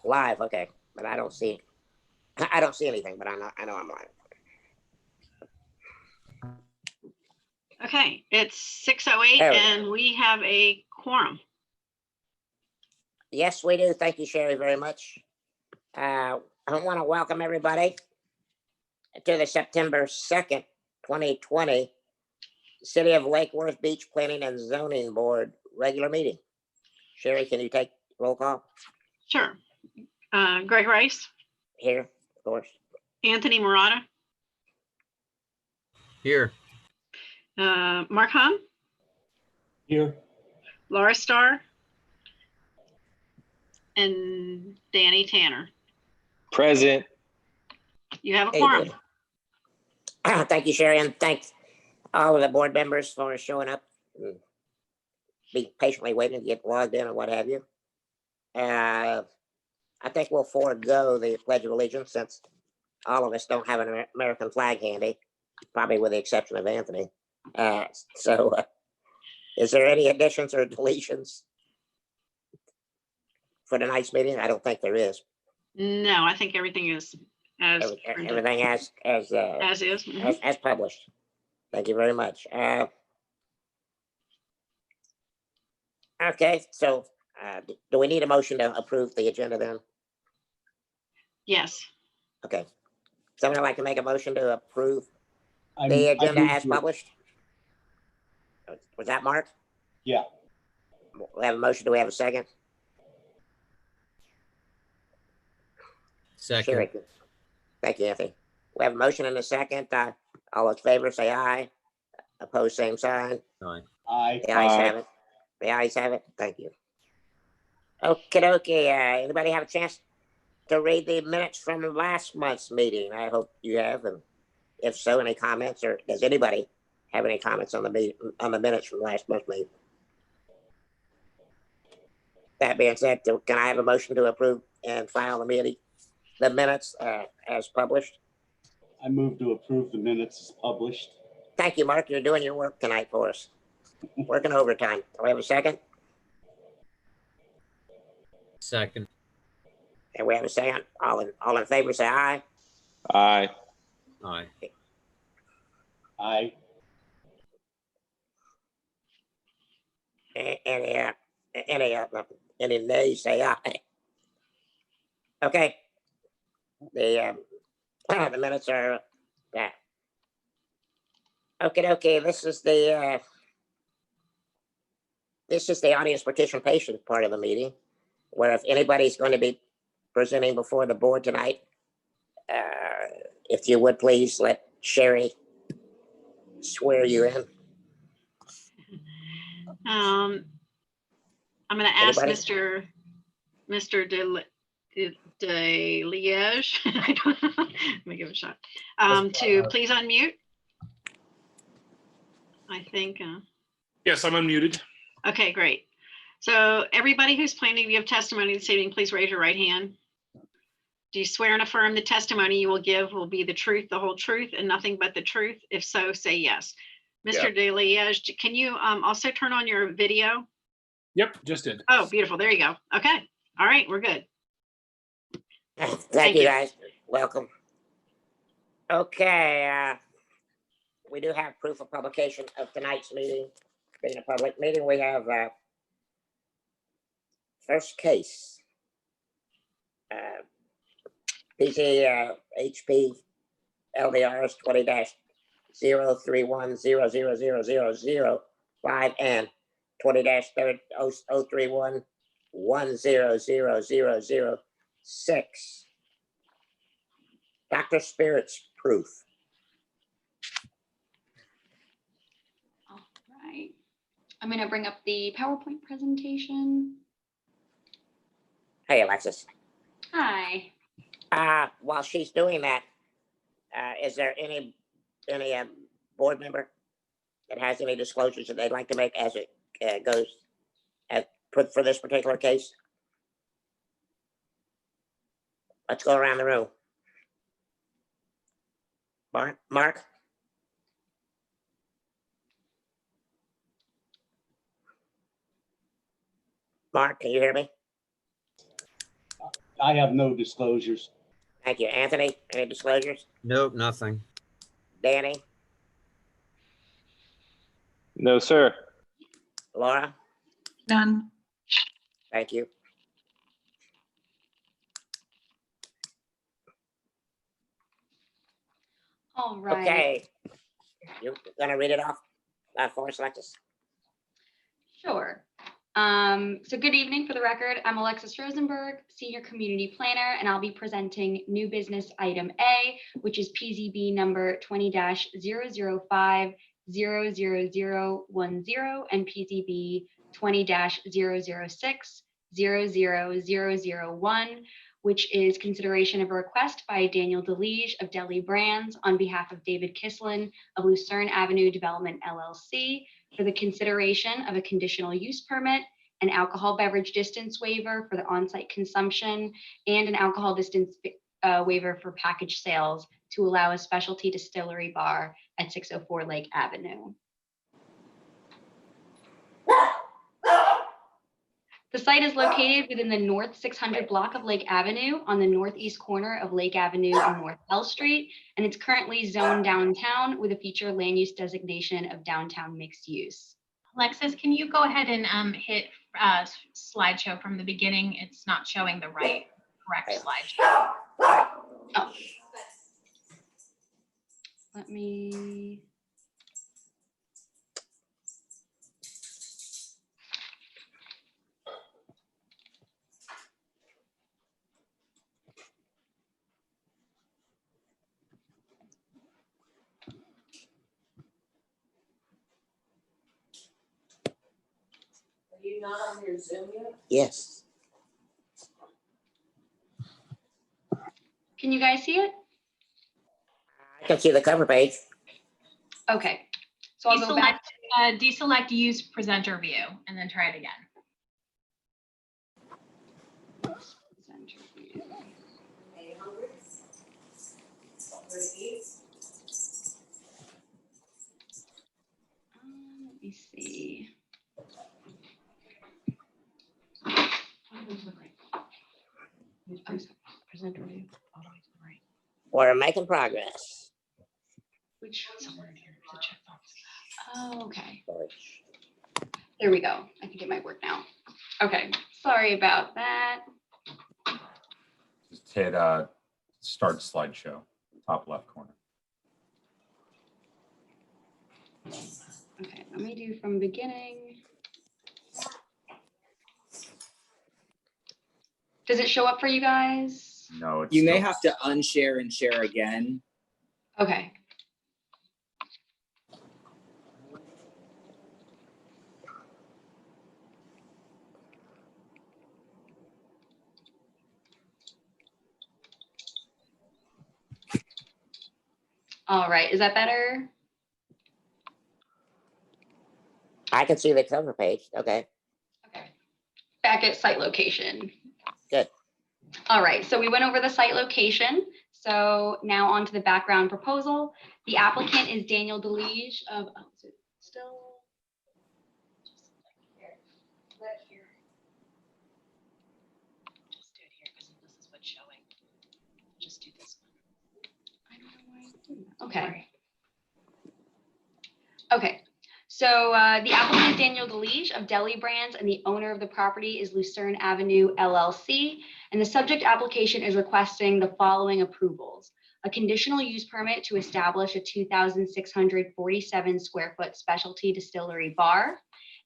live, okay, but I don't see anything, but I know I'm live. Okay, it's 6:08 There we go. and we have a quorum. Yes, we do. Thank you, Sherry, very much. I want to welcome everybody to the September 2nd, 2020 City of Lake Worth Beach Planning and Zoning Board regular meeting. Sherry, can you take roll call? Sure. Greg Rice, Here, of course. Anthony Murata, Here. Mark Hum, Here. Laura Starr, and Danny Tanner. Present. You have a Hey, quorum. good. Thank you, Sherry, and thanks all of the board members for showing up. And be patiently waiting to get logged in or what have you. I think we'll forego the Pledge of Allegiance since all of us don't have an American flag handy, probably with the exception of Anthony. Is there any additions or deletions for tonight's meeting? I don't think there is. No, I think everything is as printed. Everything as As is. Mhm. as published. Thank you very much. Okay, so do we need a motion to approve the agenda then? Yes. Okay. Someone like to make a motion to approve I the agenda move as to- published? Was that Mark? Yeah. We have a motion. Do we have a second? Second. Sherry. Thank you, Anthony. We have a motion and a second. All in favor, say aye. Opposed, same sign. Aye. Aye. The ayes Aye. have it. The ayes have it. Thank you. Okay. Anybody have a chance to read the minutes from last month's meeting? I hope you have, and if so, any comments, or does anybody have any comments on the minutes from last month's meeting? That being said, can I have a motion to approve and file the minutes as published? I move to approve the minutes as published. Thank you, Mark. You're doing your work tonight for us. Working overtime. Do we have a second? Second. And we have a second. All in favor, say aye. Aye. Aye. Aye. Any nays, say aye. Okay. The minutes are that. Okay. This is the audience participation part of the meeting, where if anybody's going to be presenting before the board tonight, if you would please let Sherry swear you in. I'm going to ask Anybody? Mr. De Liege. Let me give it a shot. To please unmute. I think. Yes, I'm unmuted. Okay, great. So everybody who's planning to give testimony this evening, please raise your right hand. Do you swear and affirm the testimony you will give will be the truth, the whole truth, and nothing but the truth? If so, say yes. Mr. De Liege, can you also turn on your video? Yep, just did. Oh, beautiful. There you go. Okay. All right, we're good. Thank you, guys. Welcome. Okay. We do have proof of publication of tonight's meeting. Being a public meeting, we have first case. PC HP LDRs 20-031000005 and 20-031100006. Dr. Spirit's proof. All right. I'm going to bring up the PowerPoint presentation. Hey, Alexis. Hi. While she's doing that, is there any board member that has any disclosures that they'd like to make as it goes for this particular case? Let's go around the room. Mark? Mark, can you hear me? I have no disclosures. Thank you. Anthony, any disclosures? Nope, nothing. Danny, No, sir. Laura? None. Thank you. All right. Okay. You're gonna read it off for us, Alexis? Sure. So good evening. For the record, I'm Alexis Rosenberg, Senior Community Planner, and I'll be presenting new business item A, which is PZB number 20-005-00010 and PZB 20-006-00001, which is consideration of a request by Daniel DeLige of Deli Brands on behalf of David Kislin of Lucerne Avenue Development LLC for the consideration of a conditional use permit, an alcohol beverage distance waiver for the on-site consumption, and an alcohol distance waiver for package sales to allow a specialty distillery bar at 604 Lake Avenue. The site is located within the North 600 block of Lake Avenue on the northeast corner of Lake Avenue and North L Street, and it's currently zoned downtown with a future land use designation of downtown mixed use. Alexis, can you go ahead and hit slideshow from the beginning? It's not showing the correct slideshow. Oh. Let me. Are you not on your Zoom yet? Yes. Can you guys see it? I can see the cover page. Okay. So I'll go back. Deselect use presenter view and then try it again. Presenter view. Are you hungry? Ready to eat? Let me see. Presenter view. All the way to the right. We're making progress. Which somewhere in here is a checkbox. Oh, okay. There we go. I think it might work now. Okay. Sorry about that. Just hit start slideshow, top left corner. Okay. Let me do from beginning. Does it show up for you guys? No, it's You may still- have to unshare and share again. Okay. All right. Is that better? I can see the cover page. Okay. Okay. Back at site location. Good. All right, so we went over the site location. So now on to the background proposal. The applicant is Daniel DeLige of, oh, is it still? Just here. Just do it here because this is what's showing. Just do this one. I don't know why it's doing that. Okay. Okay. So the applicant is Daniel DeLige of Deli Brands, and the owner of the property is Lucerne Avenue LLC. And the subject application is requesting the following approvals: a conditional use permit to establish a 2,647 square foot specialty distillery bar,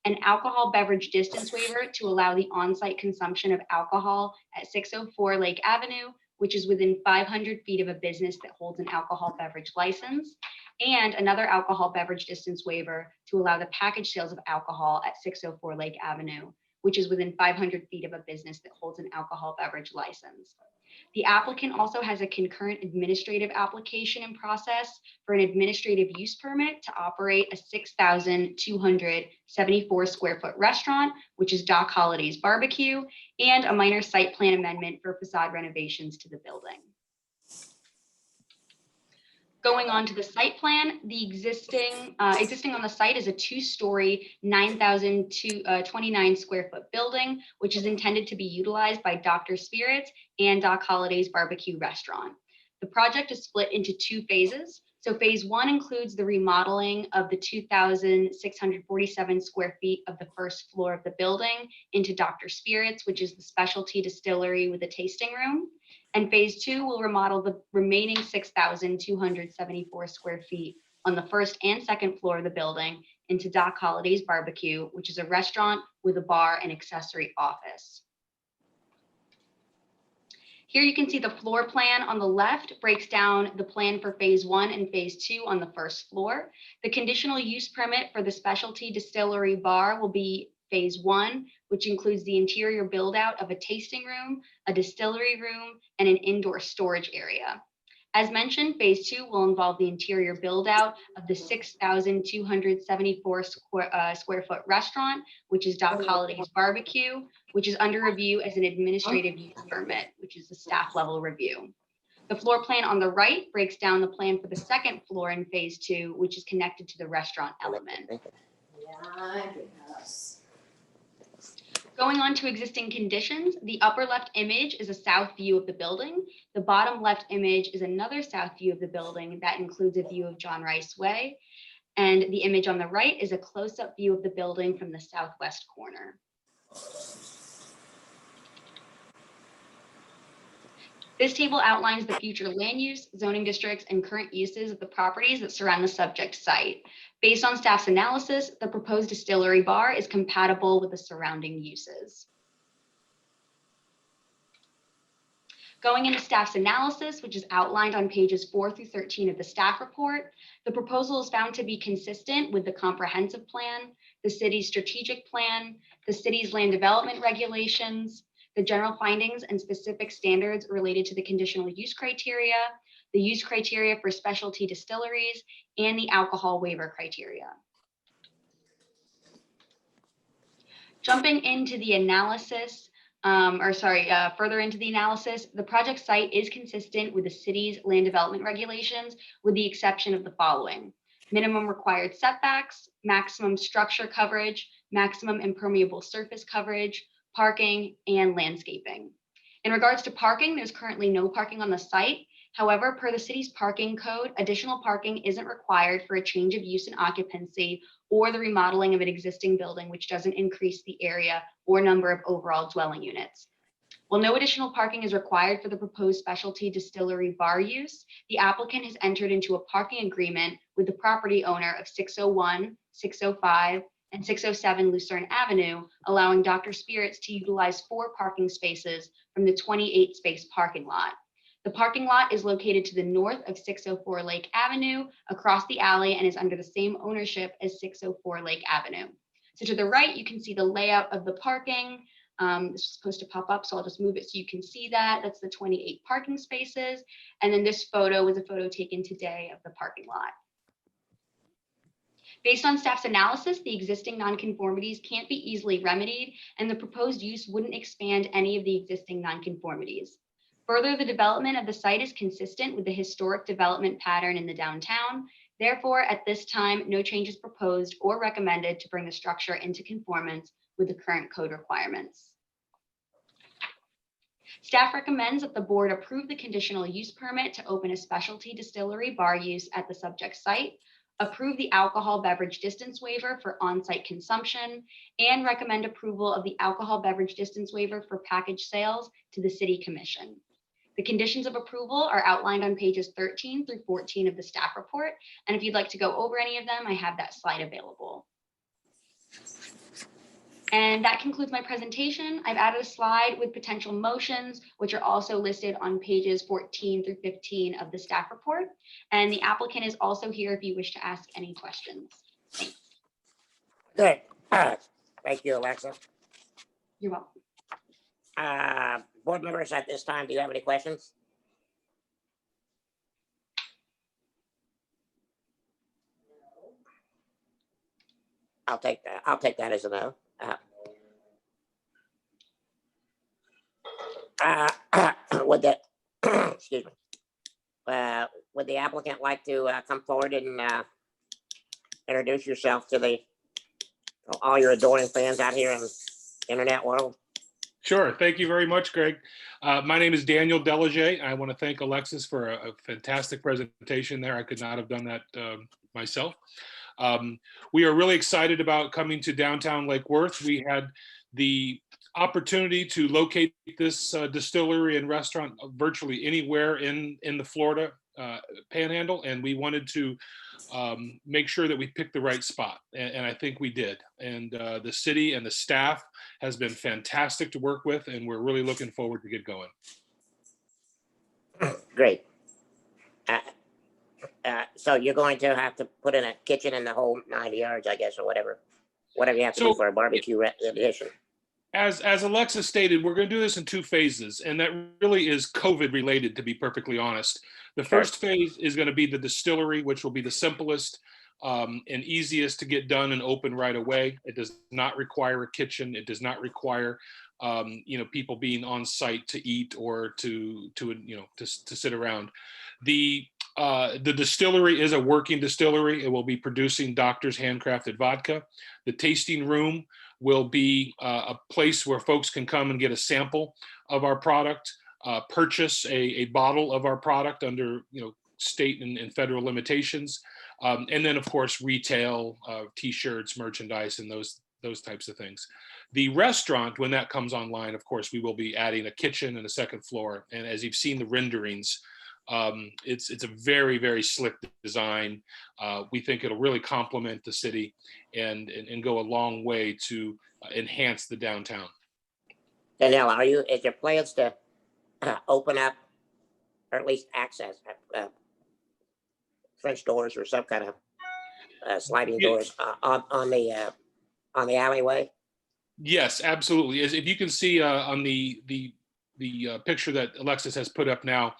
an alcohol beverage distance waiver to allow the on-site consumption of alcohol at 604 Lake Avenue, which is within 500 feet of a business that holds an alcohol beverage license, and another alcohol beverage distance waiver to allow the package sales of alcohol at 604 Lake Avenue, which is within 500 feet of a business that holds an alcohol beverage license. The applicant also has a concurrent administrative application in process for an administrative use permit to operate a 6,274 square foot restaurant, which is Doc Holiday's Barbecue, and a minor site plan amendment for facade renovations to the building. Going on to the site plan, the existing on the site is a 2-story, 9,029 square foot building, which is intended to be utilized by Dr. Spirits and Doc Holliday's Barbecue Restaurant. The project is split into 2 phases. So phase 1 includes the remodeling of the 2,647 square feet of the first floor of the building into Dr. Spirits, which is the specialty distillery with a tasting room. And phase 2 will remodel the remaining 6,274 square feet on the first and second floor of the building into Doc Holliday's Barbecue, which is a restaurant with a bar and accessory office. Here you can see the floor plan on the left breaks down the plan for phase 1 and phase 2 on the first floor. The conditional use permit for the specialty distillery bar will be phase 1, which includes the interior build out of a tasting room, a distillery room, and an indoor storage area. As mentioned, phase 2 will involve the interior build out of the 6,274 square foot restaurant, which is Doc Holliday's Barbecue, which is under review as an administrative use permit, which is the staff level review. The floor plan on the right breaks down the plan for the second floor in phase 2, which is connected to the restaurant element. Going on to existing conditions, the upper left image is a south view of the building. The bottom left image is another south view of the building that includes a view of John Rice Way. And the image on the right is a close-up view of the building from the southwest corner. This table outlines the future land use, zoning districts, and current uses of the properties that surround the subject site. Based on staff's analysis, the proposed distillery bar is compatible with the surrounding uses. Going into staff's analysis, which is outlined on pages 4 through 13 of the staff report, the proposal is found to be consistent with the comprehensive plan, the city's strategic plan, the city's land development regulations, the general findings and specific standards related to the conditional use criteria, the use criteria for specialty distilleries, and the alcohol waiver criteria. Jumping into the analysis, further into the analysis, the project site is consistent with the city's land development regulations, with the exception of the following: minimum required setbacks, maximum structure coverage, maximum impermeable surface coverage, parking, and landscaping. In regards to parking, there's currently no parking on the site. However, per the city's parking code, additional parking isn't required for a change of use and occupancy or the remodeling of an existing building, which doesn't increase the area or number of overall dwelling units. While no additional parking is required for the proposed specialty distillery bar use, the applicant has entered into a parking agreement with the property owner of 601, 605, and 607 Lucerne Avenue, allowing Dr. Spirits to utilize 4 parking spaces from the 28 space parking lot. The parking lot is located to the north of 604 Lake Avenue, across the alley, and is under the same ownership as 604 Lake Avenue. So to the right, you can see the layout of the parking. This is supposed to pop up, so I'll just move it so you can see that. That's the 28 parking spaces. And then this photo was a photo taken today of the parking lot. Based on staff's analysis, the existing nonconformities can't be easily remedied, and the proposed use wouldn't expand any of the existing nonconformities. Further, the development of the site is consistent with the historic development pattern in the downtown. Therefore, at this time, no change is proposed or recommended to bring the structure into conformance with the current code requirements. Staff recommends that the board approve the conditional use permit to open a specialty distillery bar use at the subject site, approve the alcohol beverage distance waiver for on-site consumption, and recommend approval of the alcohol beverage distance waiver for package sales to the City Commission. The conditions of approval are outlined on pages 13 through 14 of the staff report, and if you'd like to go over any of them, I have that slide available. And that concludes my presentation. I've added a slide with potential motions, which are also listed on pages 14 through 15 of the staff report. And the applicant is also here if you wish to ask any questions. Thanks. Good. Thank you, Alexa. You're welcome. Board members at this time, do you have any questions? I'll take that as a no. Would that, excuse me, would the applicant like to come forward and introduce yourself to all your adoring fans out here in the internet world? Sure. Thank you very much, Greg. My name is Daniel Delaget. I want to thank Alexis for a fantastic presentation there. I could not have done that myself. We are really excited about coming to downtown Lake Worth. We had the opportunity to locate this distillery and restaurant virtually anywhere in the Florida panhandle, and we wanted to make sure that we picked the right spot, and I think we did. And the city and the staff has been fantastic to work with, and we're really looking forward to get going. Great. So you're going to have to put in a kitchen in the whole 90 yards, I guess, or whatever you have to do So- for a barbecue edition. As Alexa stated, we're going to do this in 2 phases, and that really is COVID related, to be perfectly honest. The first phase is going to be the distillery, which will be the simplest and easiest to get done and open right away. It does not require a kitchen. It does not require people being on site to eat or to sit around. The distillery is a working distillery. It will be producing doctor's handcrafted vodka. The tasting room will be a place where folks can come and get a sample of our product, purchase a bottle of our product under state and federal limitations, and then of course retail, t-shirts, merchandise, and those types of things. The restaurant, when that comes online, of course, we will be adding a kitchen and a second floor. And as you've seen the renderings, it's a very, very slick design. We think it'll really complement the city and go a long way to enhance the downtown. Danielle, is your plans to open up, or at least access French doors or some kind of sliding doors on the alleyway? Yes, absolutely. As if you can see on the picture that Alexis has put up now,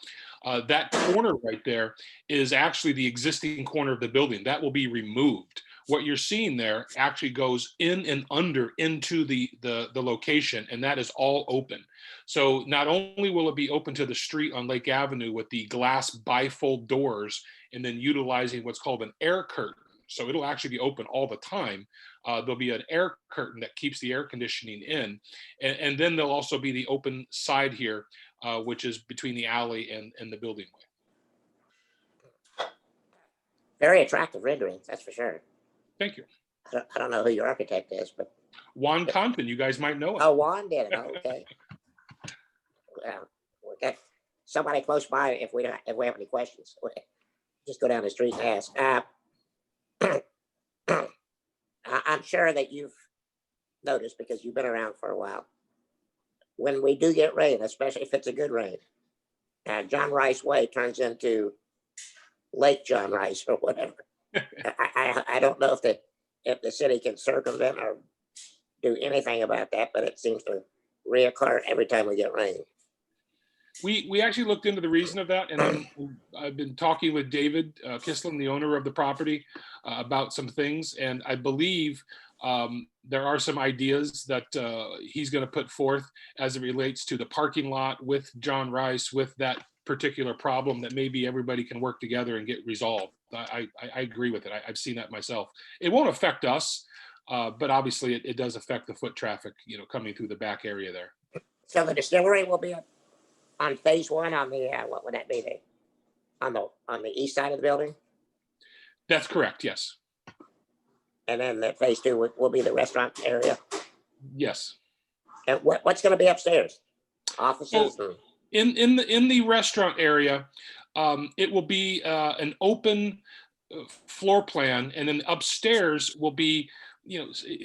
that corner right there is actually the existing corner of the building. That will be removed. What you're seeing there actually goes in and under into the location, and that is all open. So not only will it be open to the street on Lake Avenue with the glass bifold doors, and then utilizing what's called an air curtain. So it'll actually be open all the time. There'll be an air curtain that keeps the air conditioning in. And then there'll also be the open side here, which is between the alley and the building way. Very attractive renderings, that's for sure. Thank you. I don't know who your architect is, but. Juan Compton, you guys might know him. Oh, Juan did it, okay. Well, we'll get somebody close by if we have any questions. Just go down the street and ask. I'm sure that you've noticed, because you've been around for a while, when we do get rain, especially if it's a good rain, John Rice Way turns into Lake John Rice or whatever. I don't know if the city can circumvent or do anything about that, but it seems to reoccur every time we get rain. We actually looked into the reason of that, and I've been talking with David Kislin, the owner of the property, about some things, and I believe there are some ideas that he's going to put forth as it relates to the parking lot with John Rice, with that particular problem, that maybe everybody can work together and get resolved. I agree with it. I've seen that myself. It won't affect us, but obviously it does affect the foot traffic, coming through the back area there. So the distillery will be on phase 1 on the what would that be? On the east side of the building, That's correct. Yes. and then the phase 2 will be the restaurant area. Yes. And what's going to be upstairs? Offices. So, in the restaurant area, it will be an open floor plan, and then upstairs will be,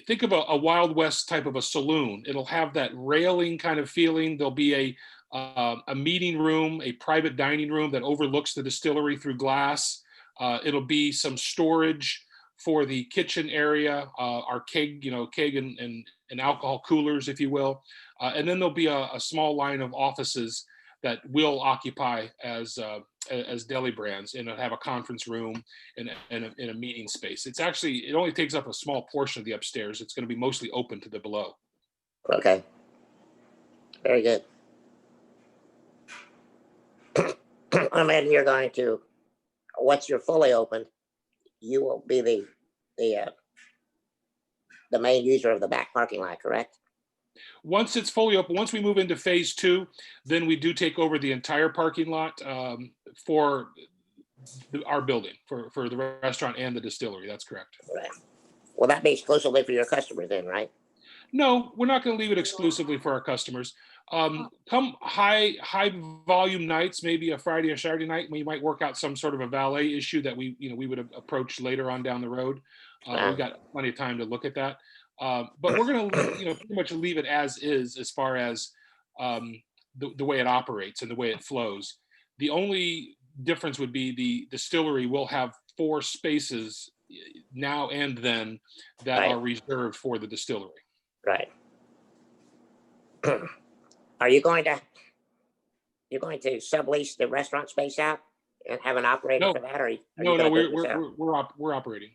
think of a Wild West type of a saloon. It'll have that railing kind of feeling. There'll be a meeting room, a private dining room that overlooks the distillery through glass. It'll be some storage for the kitchen area, our keg and alcohol coolers, if you will. And then there'll be a small line of offices that will occupy as deli brands, and it'll have a conference room and a meeting space. It only takes up a small portion of the upstairs. It's going to be mostly open to the below. Okay. Very good. And then you're going to, once you're fully opened, you will be the main user of the back parking lot, correct? Once it's fully open, once we move into phase 2, then we do take over the entire parking lot for our building, for the restaurant and the distillery. That's correct. Right. Will that be exclusively for your customers then, right? No, we're not going to leave it exclusively for our customers. Come high volume nights, maybe a Friday or Saturday night, we might work out some sort of a valet issue that we would approach later on down the road. We've got plenty of time to look at that. But we're going to, pretty much leave it as far as the way it operates and the way it flows. The only difference would be the distillery will have 4 spaces now and then that Right. are reserved for the distillery. Right. Are you going to sublease the restaurant space out and have an operator No. for that, or are you No, gonna do it yourself? we're operating.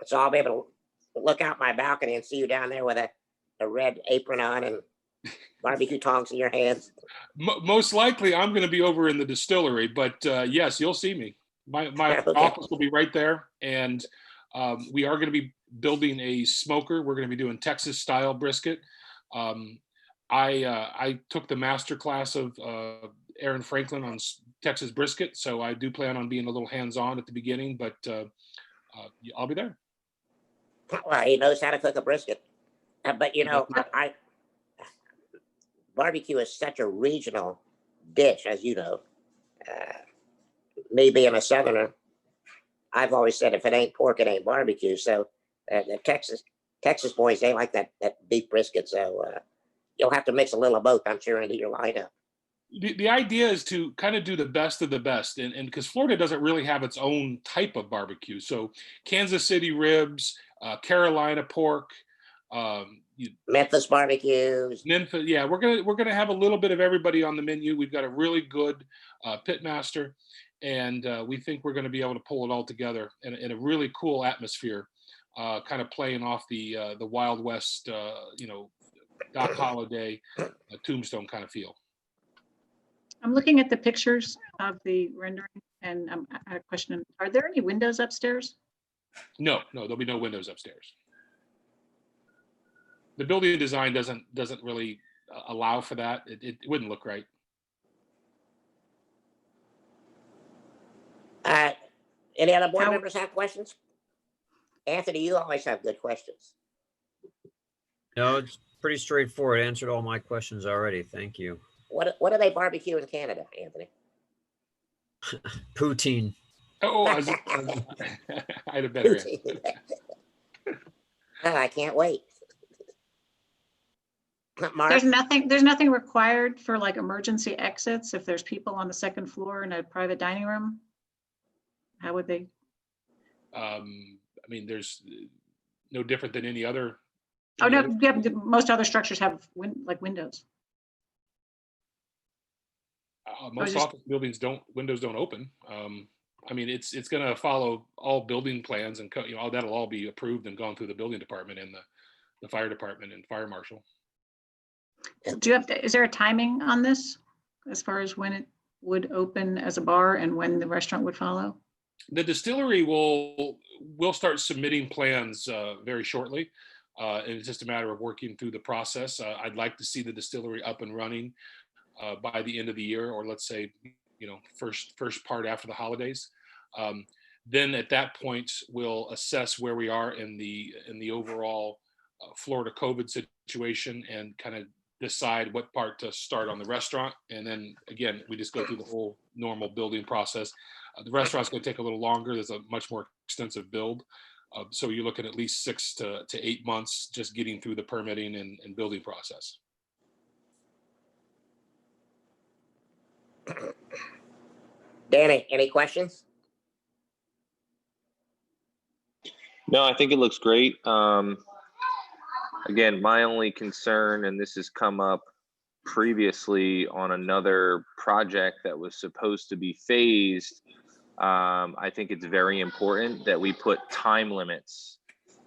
So I'll be able to look out my balcony and see you down there with a red apron on and barbecue tongs in your hands. Most likely, I'm going to be over in the distillery, but yes, you'll see me. My Okay. office will be right there, and we are going to be building a smoker. We're going to be doing Texas style brisket. I took the master class of Aaron Franklin on Texas brisket, so I do plan on being a little hands-on at the beginning, but I'll be there. Well, he knows how to cook a brisket. But barbecue is such a regional dish, as you know. Me being a Southerner, I've always said if it ain't pork, it ain't barbecue. So the Texas boys, they like that beef brisket. So you'll have to mix a little of both, I'm sure, into your lineup. The idea is to kind of do the best of the best, and because Florida doesn't really have its own type of barbecue. So Kansas City ribs, Carolina pork, Memphis barbecues. Memphis, yeah, we're gonna have a little bit of everybody on the menu. We've got a really good pit master, and we think we're going to be able to pull it all together in a really cool atmosphere, kind of playing off the Wild West, Doc Holliday, Tombstone kind of feel. I'm looking at the pictures of the rendering, and I have a question. Are there any windows upstairs? No, there'll be no windows upstairs. The building design doesn't really allow for that. It wouldn't look right. Any other board members have questions? Anthony, you always have good questions. No, it's pretty straightforward. Answered all my questions already. Thank you. What do they barbecue in Canada, Anthony? Poutine. Oh, I had a better answer. Oh, I can't wait. Mark? There's nothing required for like emergency exits if there's people on the second floor in a private dining room. How would they? I mean, there's no different than any other. Oh no, yeah, most other structures have windows. Most office buildings windows don't open. I mean, it's going to follow all building plans, and that'll all be approved and gone through the building department and the fire department and fire marshal. Is there a timing on this as far as when it would open as a bar and when the restaurant would follow? The distillery will start submitting plans very shortly. And it's just a matter of working through the process. I'd like to see the distillery up and running by the end of the year, or let's say, first part after the holidays. Then at that point, we'll assess where we are in the overall Florida COVID situation and kind of decide what part to start on the restaurant. And then again, we just go through the whole normal building process. The restaurant's going to take a little longer. There's a much more extensive build. So you're looking at least 6 to 8 months just getting through the permitting and building process. Danny, any questions? No, I think it looks great. Again, my only concern, and this has come up previously on another project that was supposed to be phased, I think it's very important that we put time limits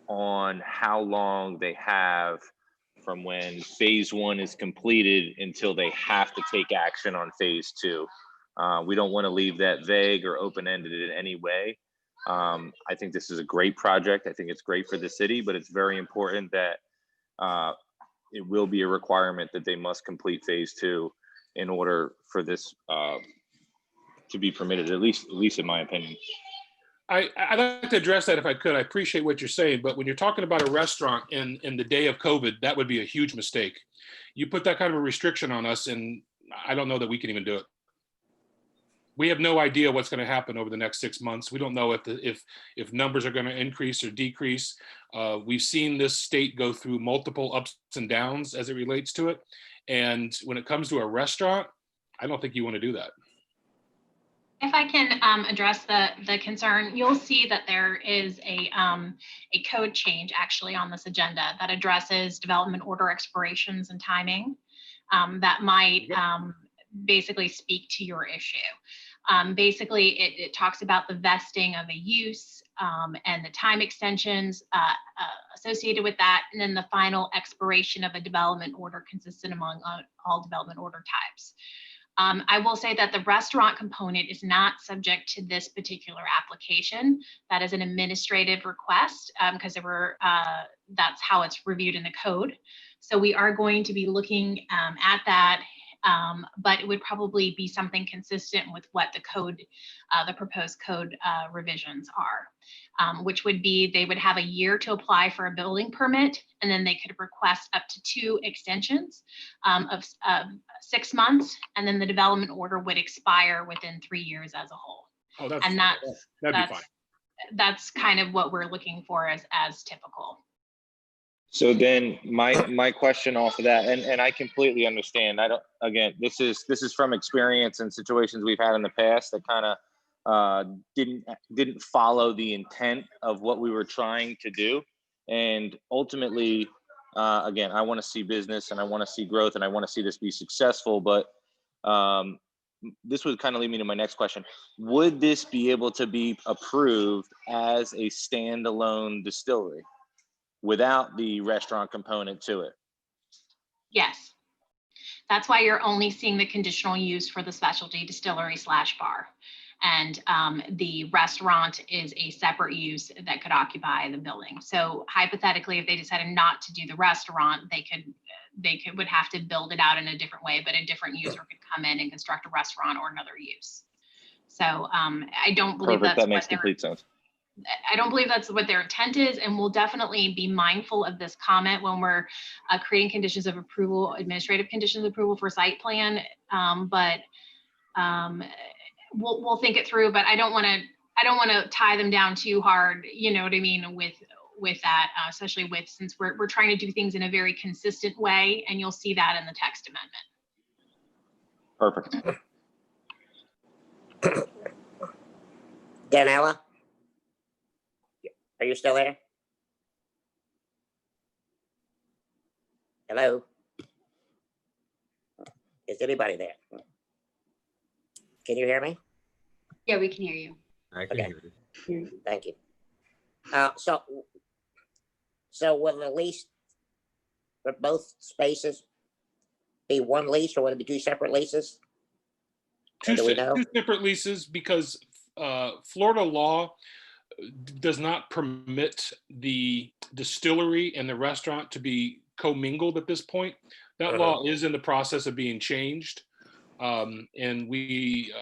on how long they have from when phase 1 is completed until they have to take action on phase 2. We don't want to leave that vague or open-ended in any way. I think this is a great project. I think it's great for the city, but it's very important that it will be a requirement that they must complete phase 2 in order for this to be permitted, at least in my opinion. I'd like to address that if I could. I appreciate what you're saying, but when you're talking about a restaurant in the day of COVID, that would be a huge mistake. You put that kind of a restriction on us, and I don't know that we can even do it. We have no idea what's going to happen over the next 6 months. We don't know if numbers are going to increase or decrease. We've seen this state go through multiple ups and downs as it relates to it. And when it comes to a restaurant, I don't think you want to do that. If I can address the concern, you'll see that there is a code change actually on this agenda that addresses development order expirations and timing that might basically speak to your issue. Basically, it talks about the vesting of a use and the time extensions associated with that, and then the final expiration of a development order consistent among all development order types. I will say that the restaurant component is not subject to this particular application. That is an administrative request because that's how it's reviewed in the code. So we are going to be looking at that, but it would probably be something consistent with what the code, the proposed code revisions are, which would be they would have a year to apply for a building permit, and then they could request up to 2 extensions of 6 months, and then the development order would expire within 3 years as a whole. Oh, that'd That's be fine. That's kind of what we're looking for as typical. So then my question off of that, and I completely understand. This is from experience and situations we've had in the past that kind of didn't follow the intent of what we were trying to do. And ultimately, again, I want to see business and I want to see growth and I want to see this be successful. But this would kind of lead me to my next question. Would this be able to be approved as a standalone distillery without the restaurant component to it? Yes. That's why you're only seeing the conditional use for the specialty distillery / bar. And the restaurant is a separate use that could occupy the building. So hypothetically, if they decided not to do the restaurant, they would have to build it out in a different way, but a different user could come in and construct a restaurant or another use. So I don't believe Perfect. that's That makes complete sense. I don't believe that's what their intent is, and we'll definitely be mindful of this comment when we're creating conditions of approval, administrative conditions of approval for site plan. But we'll think it through. But I don't want to tie them down too hard. You know what I mean with that, especially since we're trying to do things in a very consistent way, and you'll see that in the text amendment. Perfect. Danella? Are you still there? Hello? Is anybody there? Can you hear me? Yeah, we can hear you. I can Okay. hear you. Thank you. So will the lease for both spaces be one lease, or would it be 2 separate leases? Two Do we know? separate leases, because Florida law does not permit the distillery and the restaurant to be commingled at this point. That law is in the process of being changed. And we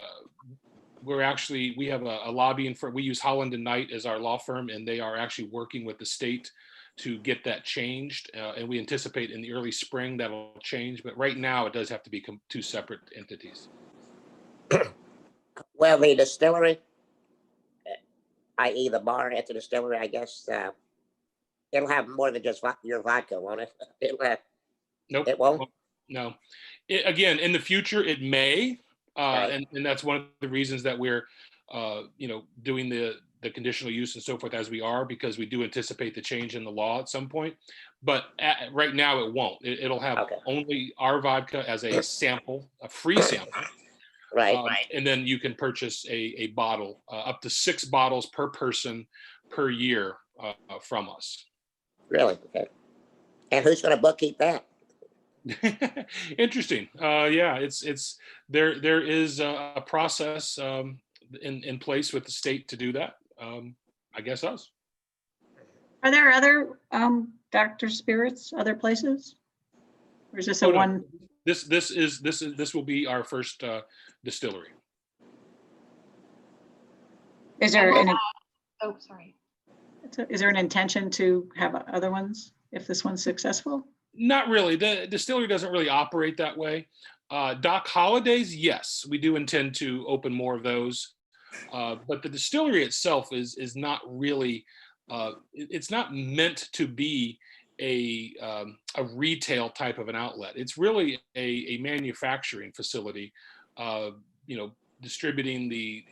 have a lobbying firm. We use Holland and Knight as our law firm, and they are actually working with the state to get that changed. And we anticipate in the early spring that'll change. But right now it does have to be 2 separate entities. Well, the distillery, i.e. the bar at the distillery, I guess, it'll have more than just your vodka, won't it? It'll have, Nope. it won't? No. Again, in the future, it may. Right. And that's one of the reasons that we're, doing the conditional use and so forth as we are, because we do anticipate the change in the law at some point. But right now it won't. It'll have only our vodka as a sample, a free sample. Right. And then you can purchase a bottle, up to 6 bottles per person per year from us. Really? Okay. And who's going to bookkeep that? Interesting. Yeah, it's there is a process in place with the state to do that. I guess us. Are there other Dr. Spirits, other places? Or is this a Oh, no. one? This will be our first distillery. Is there an, Oh, sorry. is there an intention to have other ones if this one's successful? Not really. The distillery doesn't really operate that way. Dock holidays, yes, we do intend to open more of those. But the distillery itself is not really, it's not meant to be a retail type of an outlet. It's really a manufacturing facility, distributing the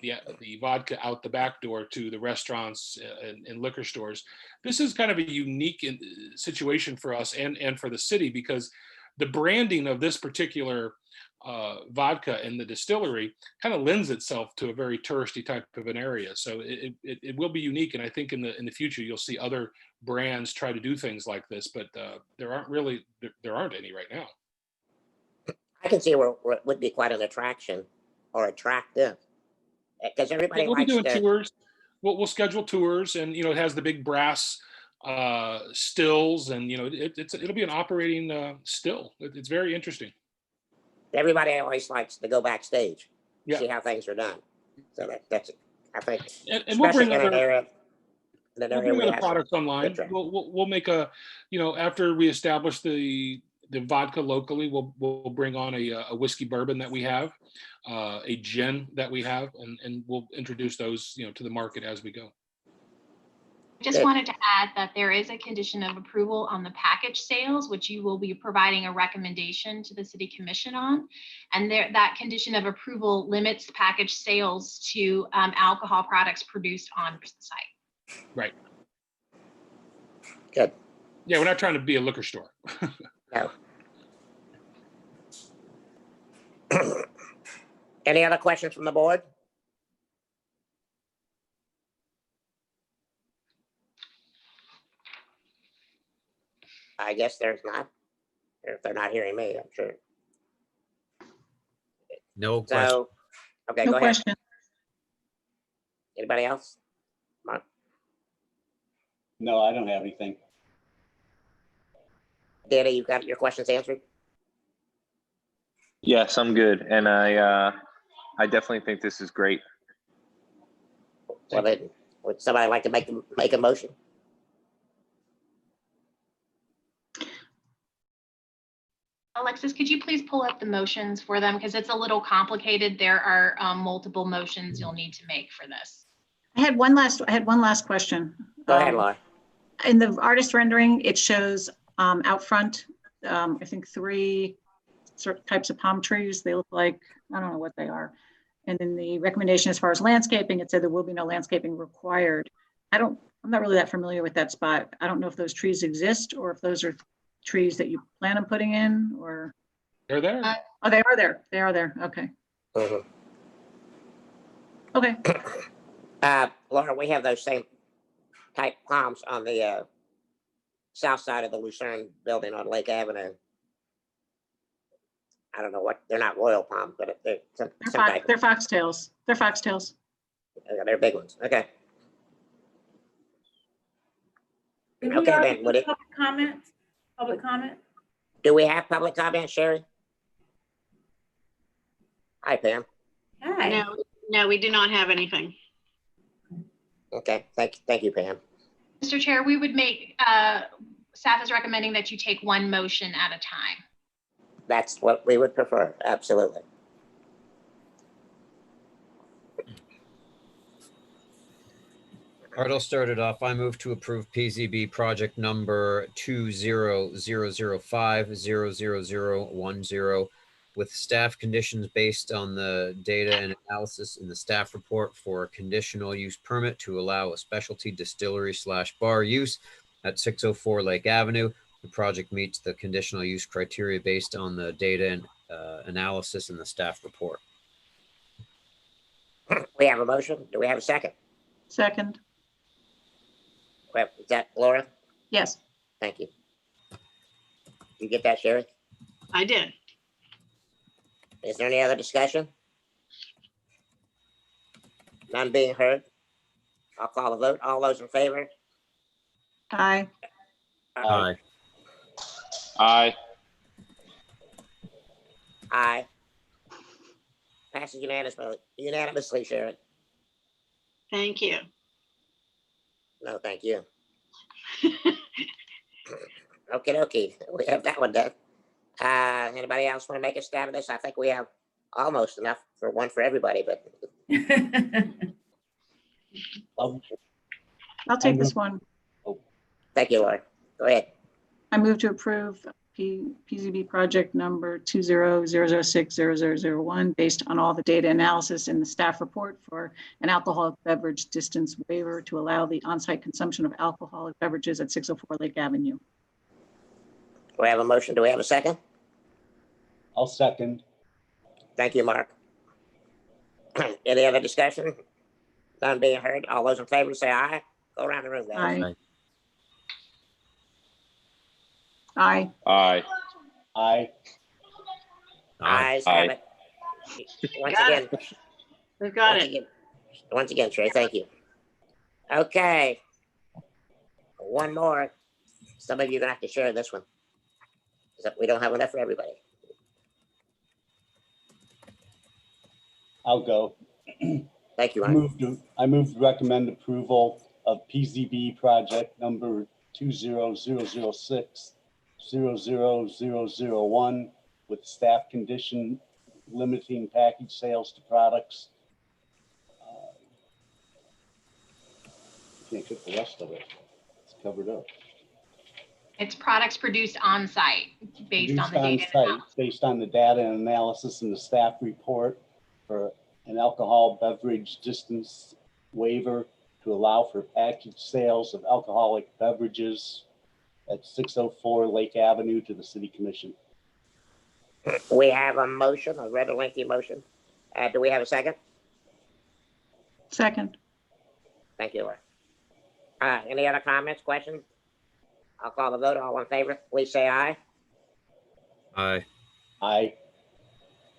vodka out the back door to the restaurants and liquor stores. This is kind of a unique situation for us and for the city, because the branding of this particular vodka in the distillery kind of lends itself to a very touristy type of an area. So it will be unique, and I think in the future you'll see other brands try to do things like this, but there aren't any right now. I can see where it would be quite an attraction or attractive, because everybody We'll be likes doing to. tours. We'll schedule tours, and it has the big brass stills, and it'll be an operating still. It's very interesting. Everybody always likes to go backstage, Yeah. see how things are done. So that's I think, And we'll especially bring in an other, area. we'll bring we other have products online. good We'll make a, after we establish the vodka locally, we'll bring on a whiskey bourbon that we have, a gin that we have, and we'll introduce those to the market as we go. Just wanted to add that there is a condition of approval on the package sales, which you will be providing a recommendation to the city commission on. And that condition of approval limits package sales to alcohol products produced on the site. Right. Good. Yeah, we're not trying to be a liquor store. No. Any other questions from the board? I guess there's not. If they're not hearing me, I'm sure. No question. So, okay, No go ahead. question. Anybody else? Mark? No, I don't have anything. Danny, you got your questions answered? Yes, I'm good. And I definitely think this is great. Well, then, would somebody like to make a motion? Alexis, could you please pull up the motions for them? Because it's a little complicated. There are multiple motions you'll need to make for this. I had one last question. Go ahead, Laura. In the artist rendering, it shows out front, I think 3 certain types of palm trees. They look like, I don't know what they are. And in the recommendation as far as landscaping, it said there will be no landscaping required. I'm not really that familiar with that spot. I don't know if those trees exist or if those are trees that you plan on putting in, or. They're there. Oh, they are there. They are there. Okay. Mhm. Okay. Laura, we have those same type palms on the south side of the Lucerne building on Lake Avenue. I don't know what, they're not royal palms, but they're some type. They're foxtails. They're foxtails. They're big ones. Okay. Did we Okay, already then, do would it, public comment? Public comment? do we have public comment, Sherry? Hi, Pam. Hi. No, we do not have anything. Okay, thank you, Pam. Mr. Chair, we would make, staff is recommending that you take one motion at a time. That's what we would prefer, absolutely. All right, I'll start it off. I move to approve PZB project number 20005000010 with staff conditions based on the data and analysis in the staff report for a conditional use permit to allow a specialty distillery / bar use at 604 Lake Avenue. The project meets the conditional use criteria based on the data and analysis in the staff report. We have a motion. Do we have a second? Second. Well, is that Laura? Yes. Thank you. You get that, Sherry? I did. Is there any other discussion? None being heard. I'll call a vote. All those in favor? Aye. Aye. Aye. Aye. Passes unanimously, Sharon. Thank you. No, thank you. Okay, we have that one done. Anybody else want to make a stab at this? I think we have almost enough for one for everybody, but Um, I'll take this one. thank you, Laura. Go ahead. I move to approve PZB project number 2000600001 based on all the data analysis in the staff report for an alcoholic beverage distance waiver to allow the on-site consumption of alcoholic beverages at 604 Lake Avenue. We have a motion. Do we have a second? I'll second. Thank you, Mark. Any other discussion? None being heard. All those in favor say aye. Go around the room, guys. Aye. Aye. Aye. Aye. Ayes have it. Once Got again, We've got it. once again, Trey, thank you. Okay. One more. Some of you are gonna have to share this one. 'Cause we don't have enough for everybody. I'll go. Thank you, I Mark. move to recommend approval of PZB project number 2000600001 with staff condition limiting package sales to products. Can't get the rest of it. It's covered up. It's products produced on site based on the Produced data. on site, based on the data and analysis in the staff report for an alcohol beverage distance waiver to allow for package sales of alcoholic beverages at 604 Lake Avenue to the City Commission. We have a motion, a rather lengthy motion. Do we have a second? Second. Thank you, Laura. Any other comments, questions? I'll call the vote. All in favor, please say aye. Aye. Aye.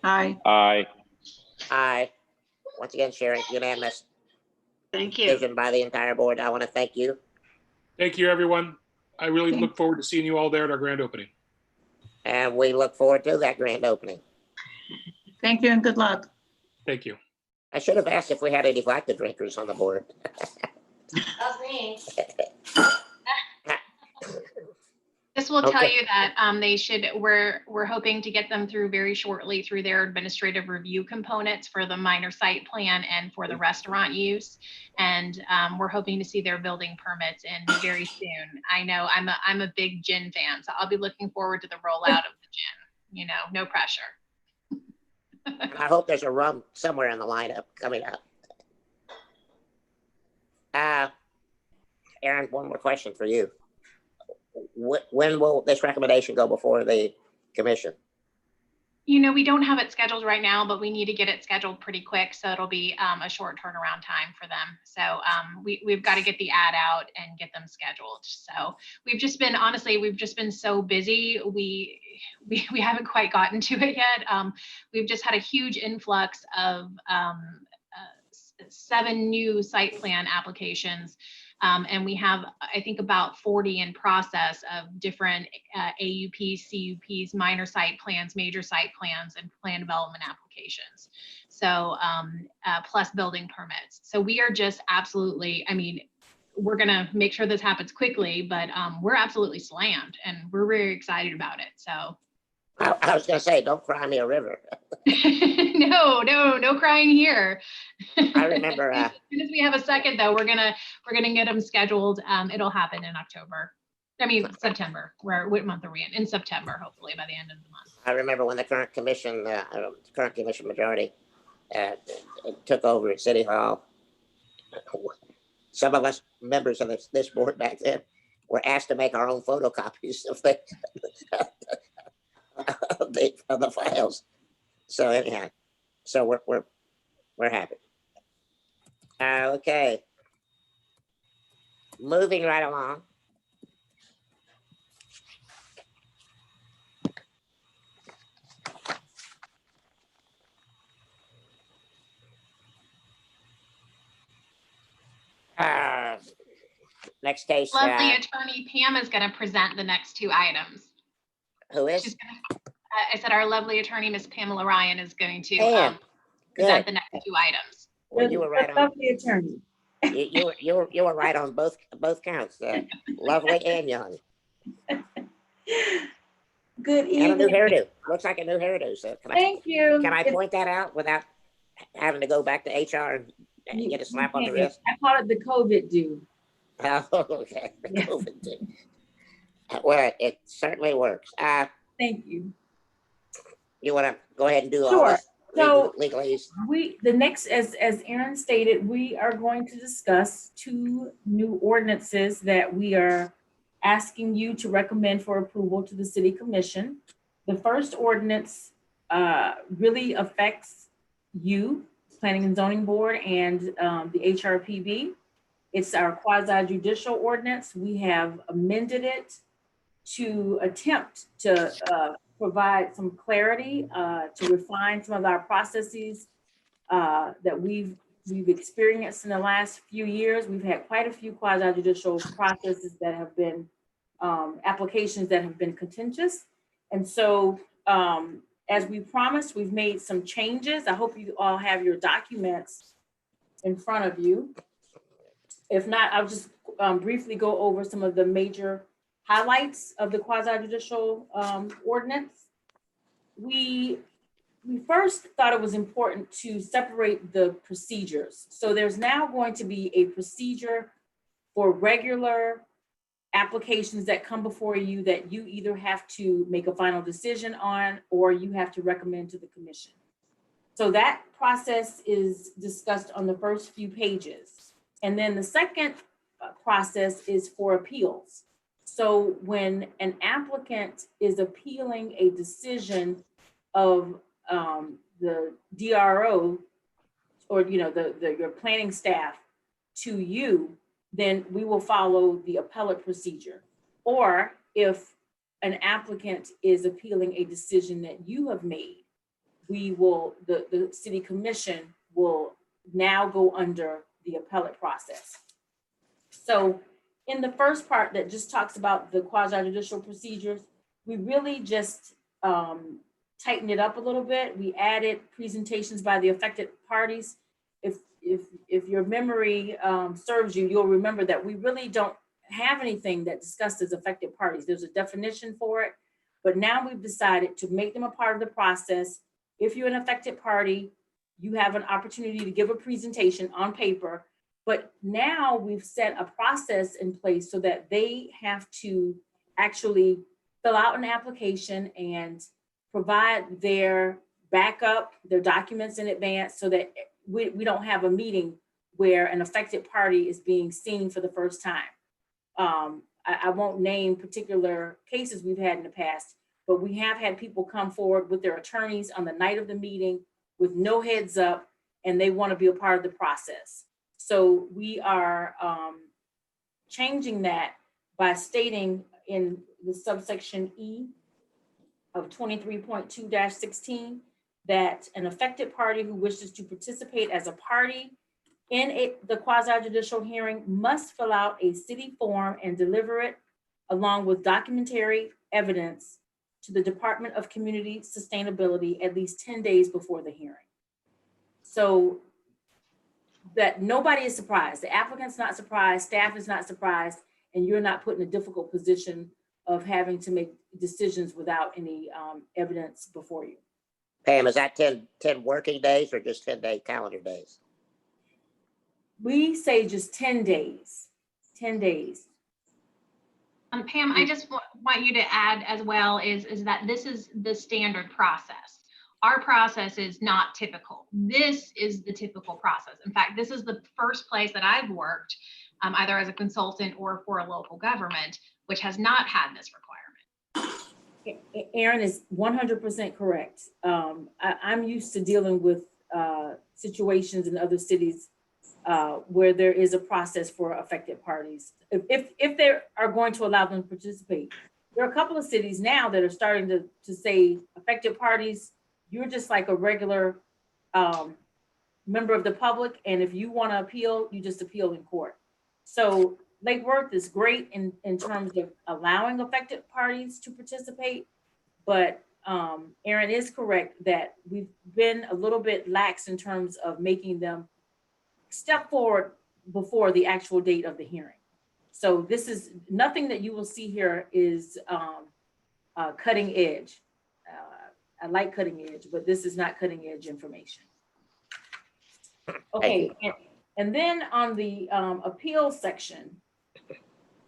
Aye. Aye. Aye. Once again, Sharon, unanimous Thank you. decision by the entire board. I want to thank you. Thank you, everyone. I really look forward to seeing you all there at our grand opening. And we look forward to that grand opening. Thank you and good luck. Thank you. I should have asked if we had any vodka drinkers on the board. That's me. This will tell Okay. you that we're hoping to get them through very shortly through their administrative review components for the minor site plan and for the restaurant use. And we're hoping to see their building permits in very soon. I know I'm a big gin fan, so I'll be looking forward to the rollout of the gin, no pressure. And I hope there's a rum somewhere in the lineup coming up. Aaron, one more question for you. When will this recommendation go before the commission? We don't have it scheduled right now, but we need to get it scheduled pretty quick. So it'll be a short turnaround time for them. So we've got to get the ad out and get them scheduled. So we've just been so busy. We haven't quite gotten to it yet. We've just had a huge influx of 7 new site plan applications. And we have, I think, about 40 in process of different AUPs, CUPs, minor site plans, major site plans, and plan development applications. So plus building permits. So we are just absolutely, we're going to make sure this happens quickly, but we're absolutely slammed and we're very excited about it. So I was going to say, don't cry me a river. no crying here. I remember. As soon as we have a second, though, we're gonna get them scheduled. It'll happen in October. September. What month are we in? In September, hopefully by the end of the month. I remember when the current commission majority took over at City Hall. Some of us members of this board back then were asked to make our own photocopies of the files. So anyhow, so we're happy. Okay. Moving right along. next case, Lovely attorney Pam is going to present the next two items. who is? She's gonna, I said our lovely attorney, Miss Pamela Ryan, is going to Pam, present good. the next two items. Well, you were right on. Lovely attorney. You were right on both counts. Lovely and young, Good and a new evening. hairdo. Looks like a new hairdo. So Thank you. can I point that out without having to go back to HR and get a slap on the wrist? I call it the COVID do. Oh, okay. The Yeah. COVID thing. Well, it certainly works. Thank you. You want to go ahead and do all Sure. this So legalese? the next, as Aaron stated, we are going to discuss two new ordinances that we are asking you to recommend for approval to the city commission. The first ordinance really affects you, Planning and Zoning Board, and the HRPB. It's our quasi-judicial ordinance. We have amended it to attempt to provide some clarity, to refine some of our processes that we've experienced in the last few years. We've had quite a few quasi-judicial processes that have been applications that have been contentious. And so as we promised, we've made some changes. I hope you all have your documents in front of you. If not, I'll just briefly go over some of the major highlights of the quasi-judicial ordinance. We first thought it was important to separate the procedures. So there's now going to be a procedure for regular applications that come before you that you either have to make a final decision on or you have to recommend to the commission. So that process is discussed on the first few pages. And then the second process is for appeals. So when an applicant is appealing a decision of the DRO or your planning staff to you, then we will follow the appellate procedure. Or if an applicant is appealing a decision that you have made, the city commission will now go under the appellate process. So in the first part that just talks about the quasi-judicial procedures, we really just tightened it up a little bit. We added presentations by the affected parties. If your memory serves you, you'll remember that we really don't have anything that discusses affected parties. There's a definition for it, but now we've decided to make them a part of the process. If you're an affected party, you have an opportunity to give a presentation on paper, but now we've set a process in place so that they have to actually fill out an application and provide their backup, their documents in advance so that we don't have a meeting where an affected party is being seen for the first time. I won't name particular cases we've had in the past, but we have had people come forward with their attorneys on the night of the meeting with no heads up, and they want to be a part of the process. So we are changing that by stating in the subsection E of 23.2-16 that an affected party who wishes to participate as a party in the quasi-judicial hearing must fill out a city form and deliver it along with documentary evidence to the Department of Community Sustainability at least 10 days before the hearing. So that nobody is surprised. The applicant's not surprised, staff is not surprised, and you're not put in a difficult position of having to make decisions without any evidence before you. Pam, is that 10 working days or just 10-day calendar days? We say just 10 days, 10 days. Pam, I just want you to add as well is that this is the standard process. Our process is not typical. This is the typical process. In fact, this is the first place that I've worked either as a consultant or for a local government, which has not had this requirement. Aaron is 100% correct. I'm used to dealing with situations in other cities where there is a process for affected parties. If they are going to allow them to participate. There are a couple of cities now that are starting to say affected parties, you're just like a regular member of the public. And if you want to appeal, you just appeal in court. So Lake Worth is great in terms of allowing affected parties to participate. But Aaron is correct that we've been a little bit lax in terms of making them step forward before the actual date of the hearing. So this is nothing that you will see here is cutting edge. I like cutting edge, but this is not cutting edge information. Okay, and then on the appeal section,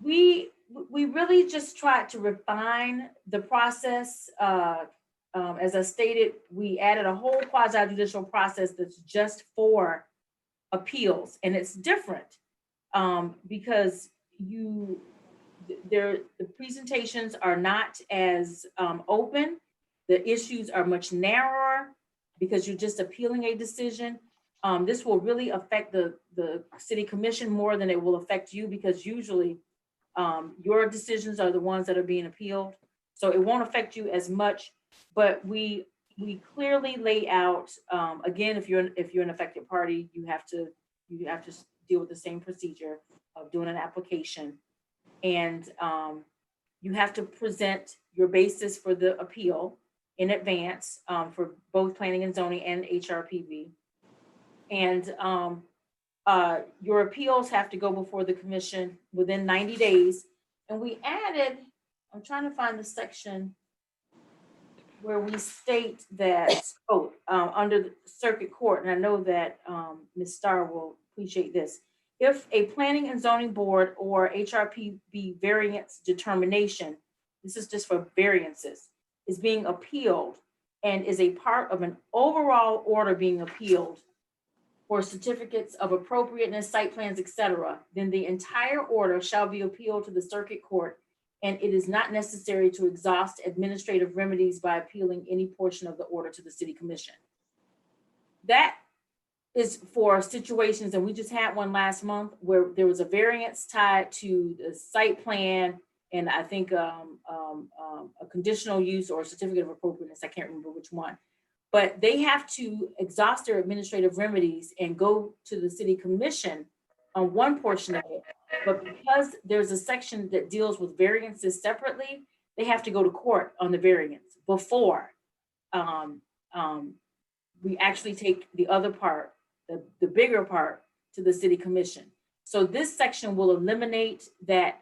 we really just tried to refine the process. As I stated, we added a whole quasi-judicial process that's just for appeals, and it's different because the presentations are not as open. The issues are much narrower because you're just appealing a decision. This will really affect the city commission more than it will affect you, because usually your decisions are the ones that are being appealed. So it won't affect you as much, but we clearly lay out, again, if you're an affected party, you have to deal with the same procedure of doing an application. And you have to present your basis for the appeal in advance for both planning and zoning and HRPB. And your appeals have to go before the commission within 90 days. And we added, I'm trying to find the section where we state that, under the circuit court, and I know that Ms. Starr will appreciate this. If a planning and zoning board or HRPB variance determination, this is just for variances, is being appealed and is a part of an overall order being appealed for certificates of appropriateness, site plans, etc., then the entire order shall be appealed to the circuit court, and it is not necessary to exhaust administrative remedies by appealing any portion of the order to the city commission. That is for situations, and we just had one last month where there was a variance tied to the site plan, and I think a conditional use or a certificate of appropriateness, I can't remember which one. But they have to exhaust their administrative remedies and go to the city commission on one portion of it. But because there's a section that deals with variances separately, they have to go to court on the variance before we actually take the other part, the bigger part, to the city commission. So this section will eliminate that.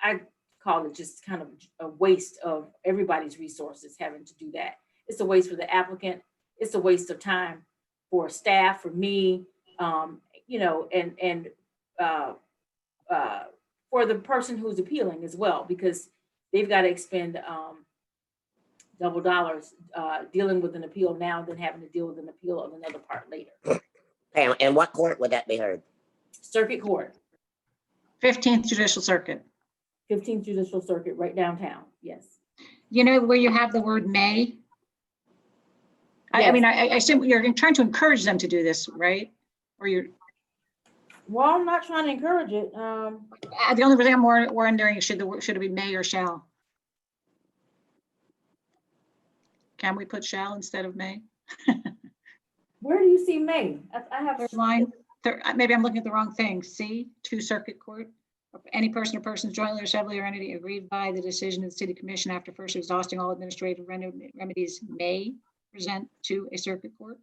I call it just kind of a waste of everybody's resources having to do that. It's a waste for the applicant. It's a waste of time for staff, for me, you know, and for the person who's appealing as well, because they've got to expend double dollars dealing with an appeal now than having to deal with an appeal of another part later. And what court would that be heard? Circuit Court. 15th Judicial Circuit. 15th Judicial Circuit, right downtown, yes. You know where you have the word may? I Yes. mean, I assume you're trying to encourage them to do this, right? Or you're, Well, I'm not trying to encourage it. the only thing I'm wondering, should it be may or shall? Can we put shall instead of may? Where do you see May? I have. Third line, maybe I'm looking at the wrong thing. C, to Circuit Court. Any person or persons jointly or severally or entity aggrieved by the decision of the city commission after first exhausting all administrative remedies may present to a circuit court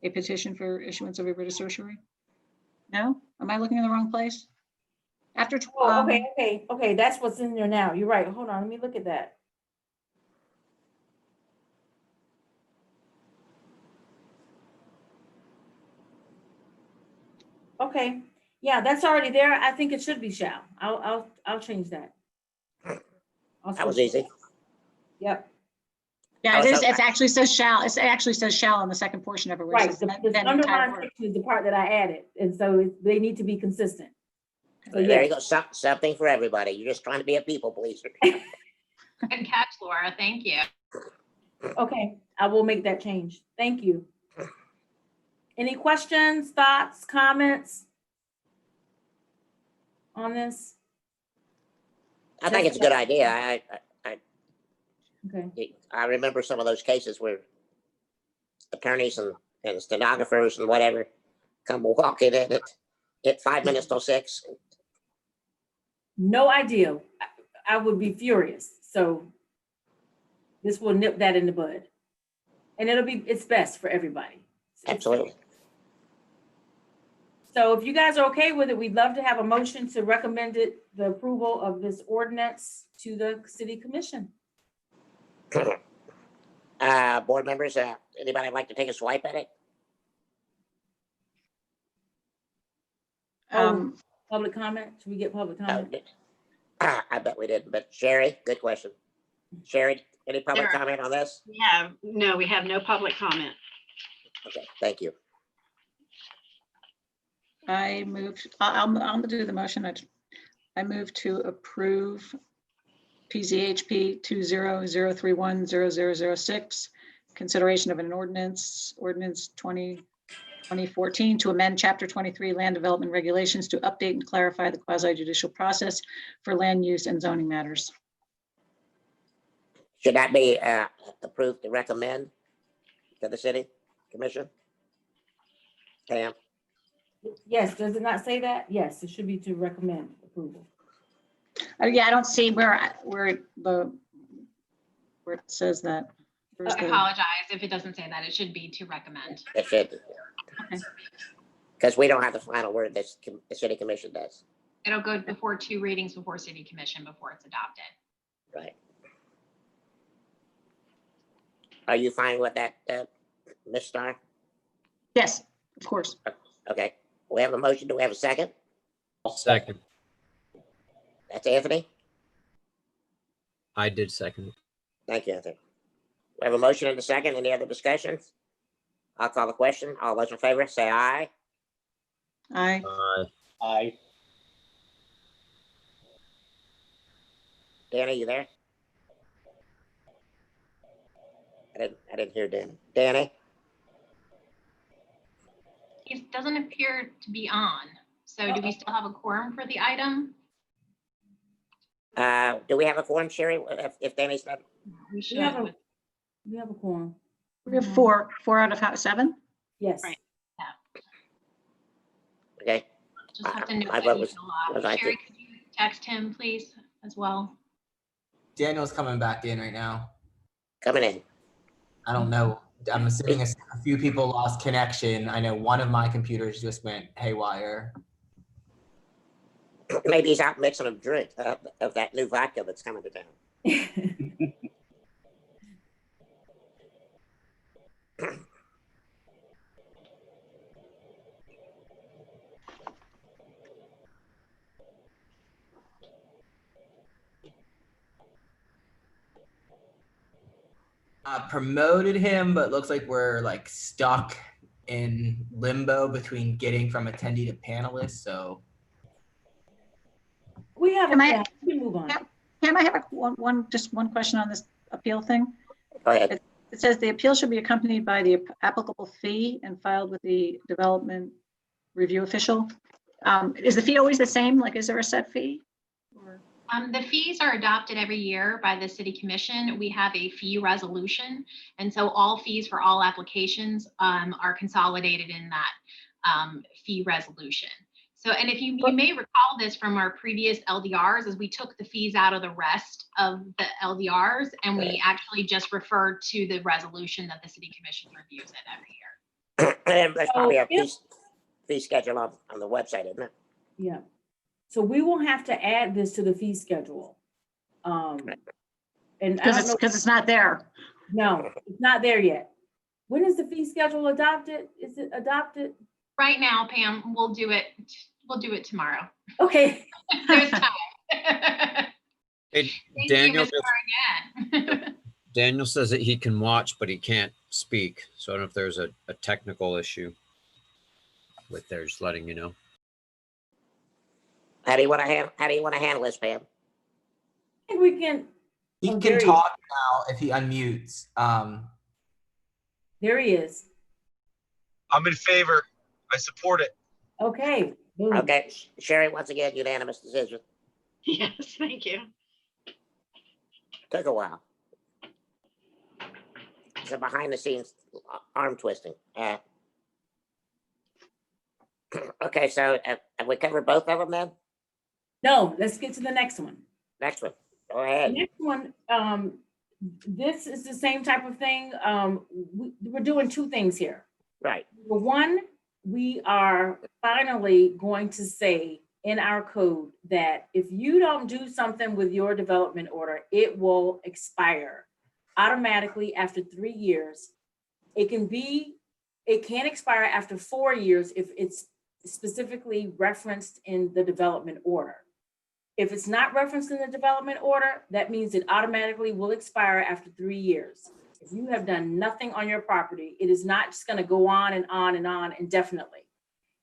a petition for issuance of a writ of certiorari. No, am I looking in the wrong place? After Okay, that's what's in there now. You're right. Hold on, let me look at that. Okay, yeah, that's already there. I think it should be shall. I'll change that. That was easy. Yep. Yeah, it is. It actually says shall. It actually says shall on the second portion of it. Right. The underlined section is the part that I added, and so they need to be consistent. So There you go. Something for everybody. You're just trying to be a people pleaser. Good catch, Laura. Thank you. Okay, I will make that change. Thank you. Any questions, thoughts, comments on this? I think it's a good idea. Okay. I remember some of those cases where attorneys and stenographers and whatever come walking in at 5 minutes till 6. No idea. I would be furious. So this will nip that in the bud. And it's best for everybody. Absolutely. So if you guys are okay with it, we'd love to have a motion to recommend the approval of this ordinance to the city commission. Board members, anybody like to take a swipe at it? Public comment? Should we get public Oh, comment? I bet we didn't, but Sherry, good question. Sherry, any public Sure. comment on this? We have no public comment. Okay, thank you. I moved, I'll do the motion. I move to approve PZHP 2003100006, consideration of an ordinance 2014 to amend Chapter 23 Land Development Regulations to update and clarify the quasi-judicial process for land use and zoning matters. Should that be approved to recommend to the city commission? Pam? Yes, does it not say that? Yes, it should be to recommend approval. Yeah, I don't see where it says that. Where's I the- apologize if it doesn't say that. It should be to recommend. It should. Okay. Because we don't have the final word, the city commission does. It'll go before 2 readings before city commission before it's adopted. Right. Are you fine with that, Ms. Starr? Yes, of course. Okay, we have a motion. Do we have a second? Second. That's Anthony? I did second. Thank you, Anthony. We have a motion and a second. Any other discussions? I'll call the question. All those in favor, say aye. Aye. Aye. Danny, you there? I didn't hear Danny. Danny? He doesn't appear to be on. So do we still have a quorum for the item? Do we have a quorum, Sherry? If Danny's not, We should. We have a quorum. We have four out of 7. Yes. Right. okay, Just have to note My that vote he's was allowed. I Sherry, think. could you text him, please, as well? Daniel's coming back in right now. coming in. I don't know. I'm assuming a few people lost connection. I know one of my computers just went haywire. Maybe he's out mixing a drink of that new vodka that's coming to town. Promoted him, but looks like we're like stuck in limbo between getting from attendee to panelist. So We have Am I- a, we can move on. Pam, I have just one question on this appeal thing. Go ahead. It says the appeal should be accompanied by the applicable fee and filed with the development review official. Is the fee always the same? Like, is there a set fee? Or- The fees are adopted every year by the city commission. We have a fee resolution. And so all fees for all applications are consolidated in that fee resolution. So, and if you may recall this from our previous LDRs, as we took the fees out of the rest of the LDRs and we actually just referred to the resolution that the city commission reviews it every year. And there's probably a if- fee schedule on the website, isn't it? Yeah. So we will have to add this to the fee schedule. And I don't know, Because it's not there. no, it's not there yet. When is the fee schedule adopted? Is it adopted? Right now, Pam, we'll do it tomorrow. Okay. There's time. Hey, Thank Daniel, you, Ms. Barnett. Daniel says that he can watch, but he can't speak. So I don't know if there's a technical issue with there, just letting you know. How do you want to handle this, Pam? I think we can, he Oh, can there he- talk now if he unmutes. there he is. I'm in favor. I support it. Okay. boom. Okay, Sherry, once again, unanimous decision. Yes, thank you. Took a while. It's a behind the scenes arm twisting. Okay, so have we covered both of them then? No, let's get to the next one. Next one, go The ahead. next one, this is the same type of thing. We're doing two things here. Right, For one, we are finally going to say in our code that if you don't do something with your development order, it will expire automatically after 3 years. It can expire after 4 years if it's specifically referenced in the development order. If it's not referenced in the development order, that means it automatically will expire after 3 years. If you have done nothing on your property, it is not just going to go on and on and on indefinitely.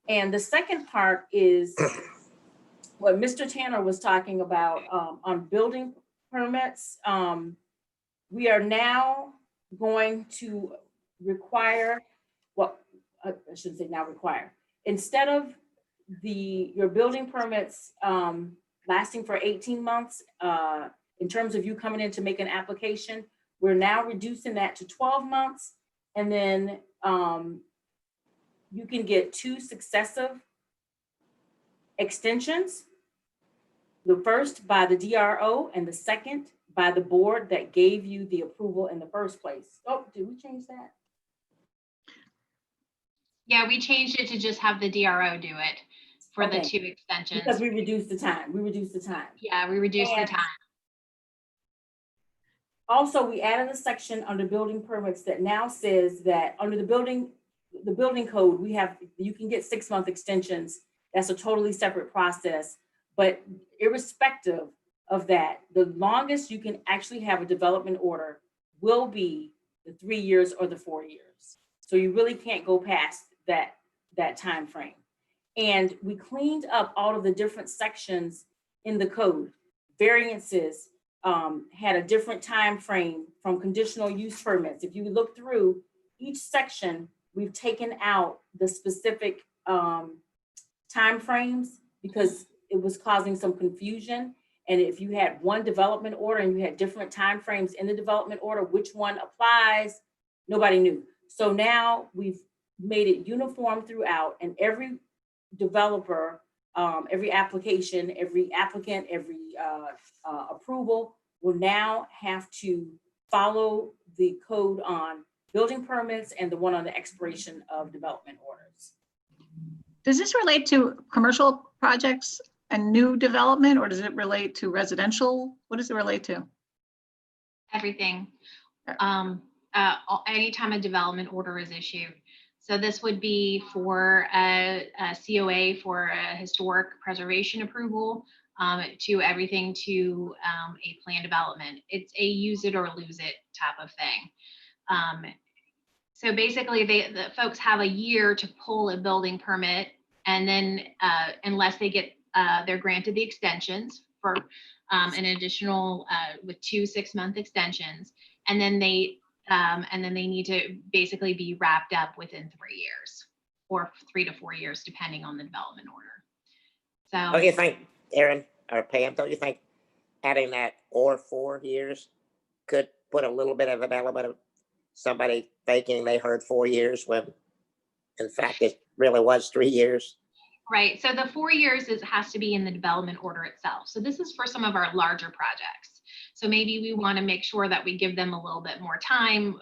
And the second part is what Mr. Tanner was talking about on building permits. We are now going to require, well, I shouldn't say now require, instead of your building permits lasting for 18 months, in terms of you coming in to make an application, we're now reducing that to 12 months. And then you can get 2 successive extensions. The first by the DRO and the second by the board that gave you the approval in the first place. Oh, did we change that? Yeah, we changed it to just have the DRO do it for the Okay. 2 extensions. Because we reduced the time. Yeah, we reduced the And time. also, we added a section under building permits that now says that under the building code, you can get 6-month extensions. That's a totally separate process. But irrespective of that, the longest you can actually have a development order will be the 3 years or the 4 years. So you really can't go past that time frame. And we cleaned up all of the different sections in the code. Variances had a different time frame from conditional use permits. If you look through each section, we've taken out the specific time frames because it was causing some confusion. And if you had one development order and you had different time frames in the development order, which one applies, nobody knew. So now we've made it uniform throughout, and every developer, every application, every applicant, every approval will now have to follow the code on building permits and the one on the expiration of development orders. Does this relate to commercial projects and new development, or does it relate to residential? What does it relate to? Everything. Anytime a development order is issued. So this would be for a COA for a historic preservation approval, to everything to a plan development. It's a use it or lose it type of thing. So basically the folks have a year to pull a building permit, and then unless they get they're granted the extensions for an additional with 2 6-month extensions, and then they need to basically be wrapped up within 3 years or 3 to 4 years, depending on the development order. So don't you think, Aaron or Pam, don't you think adding that or 4 years could put a little bit of an element of somebody thinking they heard 4 years when in fact it really was 3 years? right. So the 4 years has to be in the development order itself. So this is for some of our larger projects. So maybe we want to make sure that we give them a little bit more time,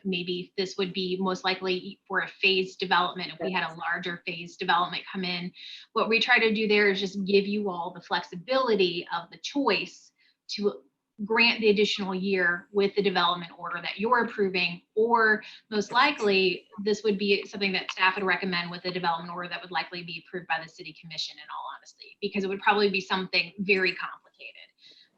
maybe this would be most likely for a phased development. If we had a larger phased development come in, what we try to do there is just give you all the flexibility of the choice to grant the additional year with the development order that you're approving, or most likely this would be something that staff would recommend with the development order that would likely be approved by the city commission, in all honesty, because it would probably be something very complicated.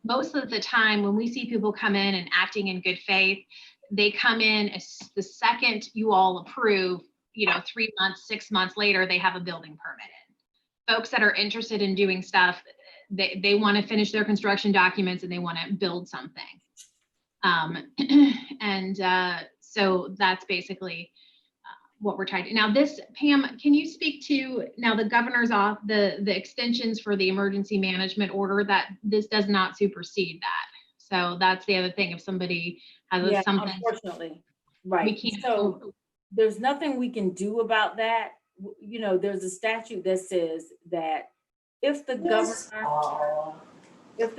Most of the time when we see people come in and acting in good faith, they come in as the second you all approve, 3 months, 6 months later, they have a building permit in. Folks that are interested in doing stuff, they want to finish their construction documents and they want to build something. So that's basically what we're trying to. Now this, Pam, can you speak to now the governor's off the extensions for the emergency management order, that this does not supersede that. So that's the other thing. If somebody has something. Unfortunately, right. We can't. So there's nothing we can do about that. There's a statute that says that if the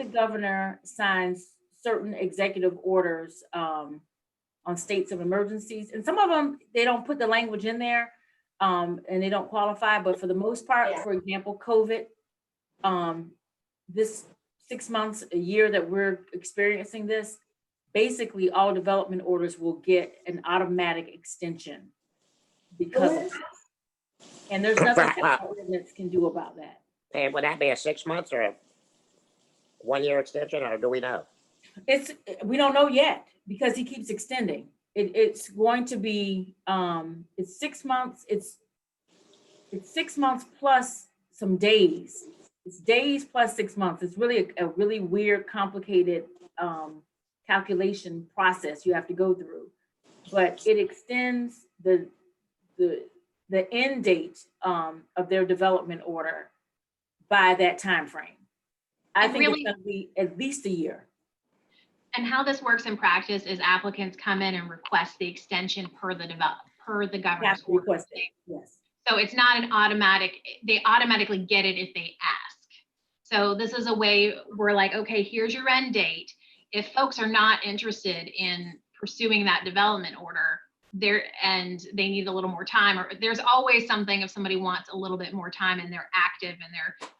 governor signs certain executive orders on states of emergencies, and some of them, they don't put the language in there and they don't qualify, but for the most part, for example, COVID, this 6 months, a year that we're experiencing this, basically all development orders will get an automatic extension because of this. And there's nothing that ordinance can do about that. And would that be a 6 months or a 1 year extension, or do we know? We don't know yet because he keeps extending. It's going to be, it's 6 months. It's 6 months plus some days. It's days plus 6 months. It's really a really weird, complicated calculation process you have to go through. But it extends the end date of their development order by that time frame. I think it's going to be at least a year. And how this works in practice is applicants come in and request the extension per the governor's order. Yes. So it's not an automatic, they automatically get it if they ask. So this is a way we're like, okay, here's your end date. If folks are not interested in pursuing that development order, and they need a little more time, or there's always something if somebody wants a little bit more time and they're active and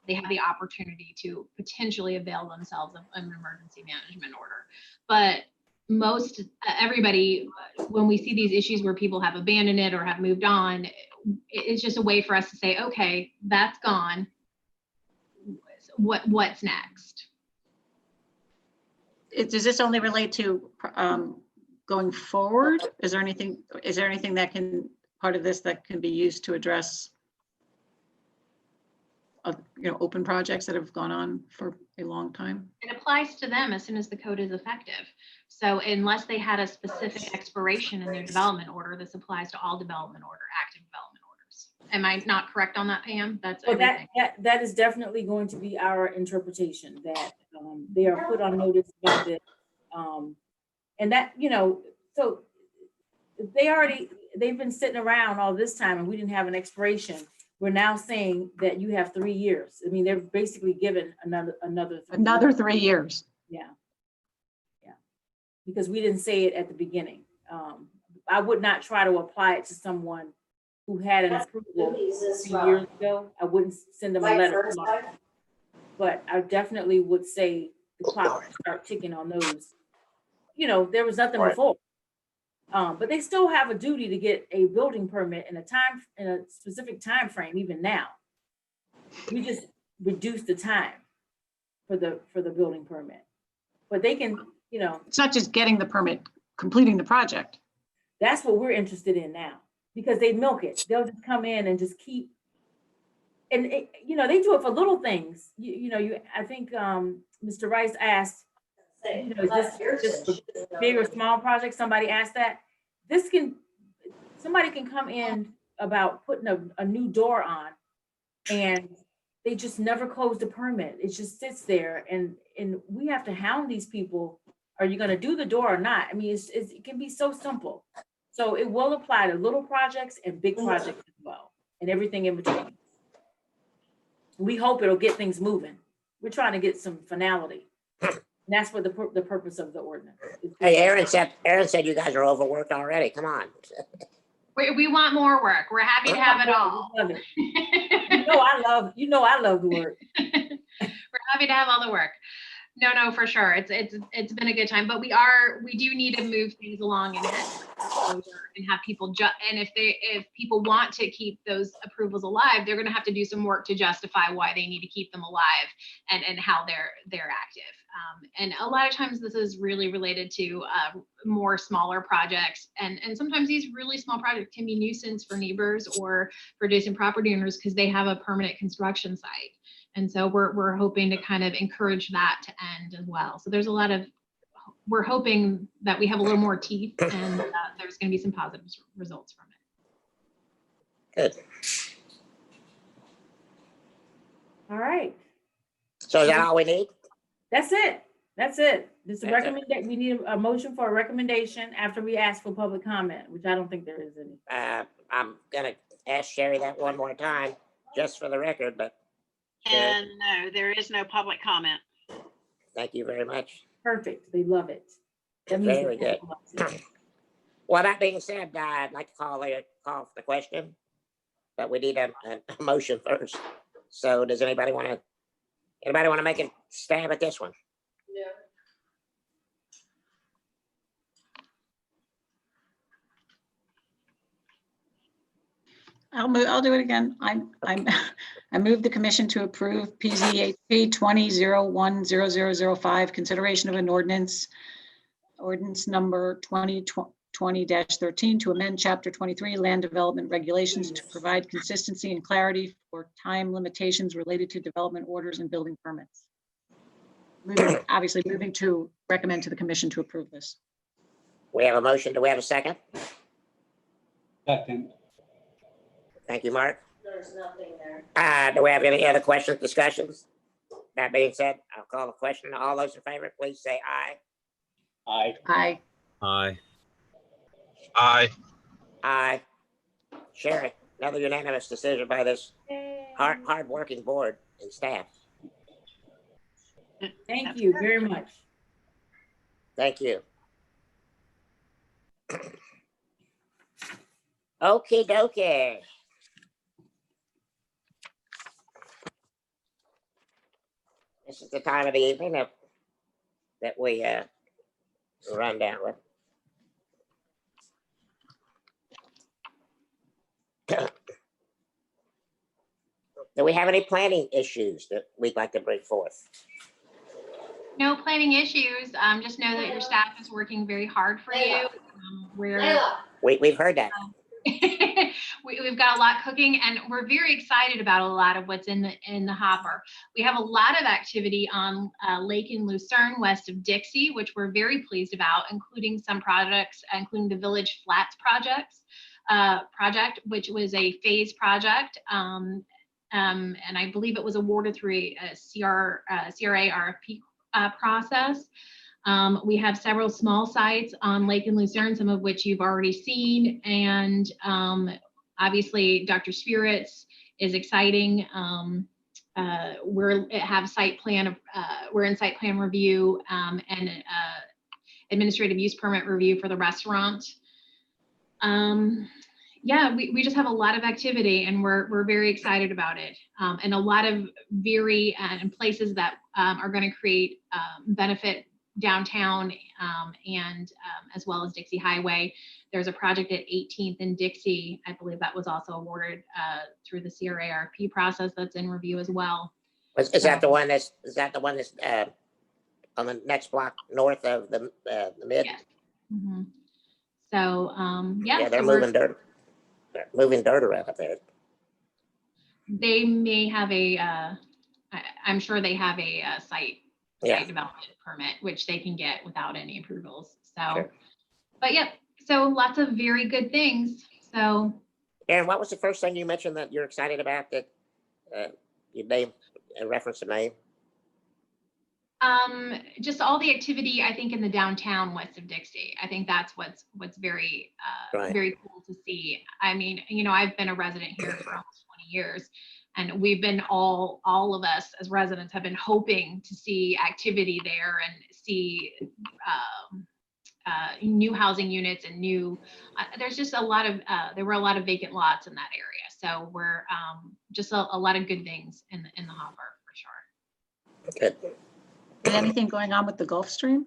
they have the opportunity to potentially avail themselves of an emergency management order. But everybody, when we see these issues where people have abandoned it or have moved on, it's just a way for us to say, okay, that's gone. What's next? Does this only relate to going forward? Is there anything that can, part of this that can be used to address open projects that have gone on for a long time? It applies to them as soon as the code is effective. So unless they had a specific expiration in their development order, this applies to all active development orders. Am I not correct on that, Pam? That's everything. That is definitely going to be our interpretation, that they are put on notice about this. And that, so they've been sitting around all this time and we didn't have an expiration. We're now saying that you have 3 years. I mean, they're basically given another 3 years. Yeah. Because we didn't say it at the beginning. I would not try to apply it to someone who had an approval 3 years ago. I wouldn't send them a letter tomorrow. But I definitely would say the clock would start ticking on those. There was nothing before. But they still have a duty to get a building permit in a specific time frame, even now. We just reduced the time for the building permit. But they can, It's not just getting the permit, completing the project. That's what we're interested in now, because they milk it. They'll just come in and just keep, and they do it for little things. I think Mr. Rice asked, is this just big or small projects? Somebody asked that. Somebody can come in about putting a new door on, and they just never close the permit. It just sits there, and we have to hound these people. Are you going to do the door or not? I mean, it can be so simple. So it will apply to little projects and big projects as well, and everything in between. We hope it'll get things moving. We're trying to get some finality. And that's what the purpose of the ordinance is. Hey, Aaron said you guys are overworked already. Come on. We want more work. We're happy to have it all. Love it. I love the work. We're happy to have all the work. No, for sure. It's been a good time, but we do need to move things along and have people and if people want to keep those approvals alive, they're going to have to do some work to justify why they need to keep them alive and how they're active. And a lot of times this is really related to more smaller projects, and sometimes these really small projects can be nuisance for neighbors or for adjacent property owners because they have a permanent construction site. And so we're hoping to kind of encourage that to end as well. So we're hoping that we have a little more teeth and there's going to be some positive results from it. Good. All right. So is that all we need? That's it. This recommendation. We need a motion for a recommendation after we ask for public comment, which I don't think there is any. I'm gonna ask Sherry that one more time, just for the record, but And no, there is no public comment. Thank you very much. Perfect. They love it. That means Very they good. love it. Well, that being said, I'd like to call for the question, but we need a motion first. So does anybody want to make a stab at this one? I'll do it again. I move the commission to approve PZHP 20-010005, consideration of an ordinance number 2020-13 to amend chapter 23 land development regulations to provide consistency and clarity for time limitations related to development orders and building permits. Obviously moving to recommend to the commission to approve this. We have a motion. Do we have a second? Second. Thank you, Mark. There's nothing there. Do we have any other questions, discussions? That being said, I'll call the question. All those in favor, please say aye. Aye. Aye. Aye. Aye. Aye. Sherry, another unanimous decision by this hard-working board and staff. Thank you very much. Thank you. Okie dokie. This is the time of the evening that we run down with. Do we have any planning issues that we'd like to bring forth? No planning issues. Just know that your staff is working very hard for you. We've heard that. We've got a lot cooking, and we're very excited about a lot of what's in the hopper. We have a lot of activity on Lake in Lucerne, west of Dixie, which we're very pleased about, including some projects, including the Village Flats project, which was a phase project. And I believe it was awarded through a CRA RFP process. We have several small sites on Lake and Lucerne, some of which you've already seen. And obviously, Dr. Spirits is exciting. We're in site plan review and administrative use permit review for the restaurant. Yeah, we just have a lot of activity, and we're very excited about it. And a lot of and places that are going to create benefit downtown and as well as Dixie Highway. There's a project at 18th and Dixie. I believe that was also awarded through the CRA RFP process that's in review as well. Is that the one that's on the next block north of the mid? Yes. Mm-hmm. So yeah, they're so moving dirt. They're moving dirt around up there. They may have I'm sure they have a site development permit, which they can get without any approvals. So, sure. But yeah, so lots of very good things. So, Aaron, what was the first thing you mentioned that you're excited about that you named and reference a name? Just all the activity, I think, in the downtown west of Dixie. I think that's what's very very cool to see. I mean, I've been a resident here for almost 20 years. And we've been all of us as residents have been hoping to see activity there and see new housing units and there's just there were a lot of vacant lots in that area. So we're just a lot of good things in the hopper for sure. Good. Is anything going on with the Gulf Stream?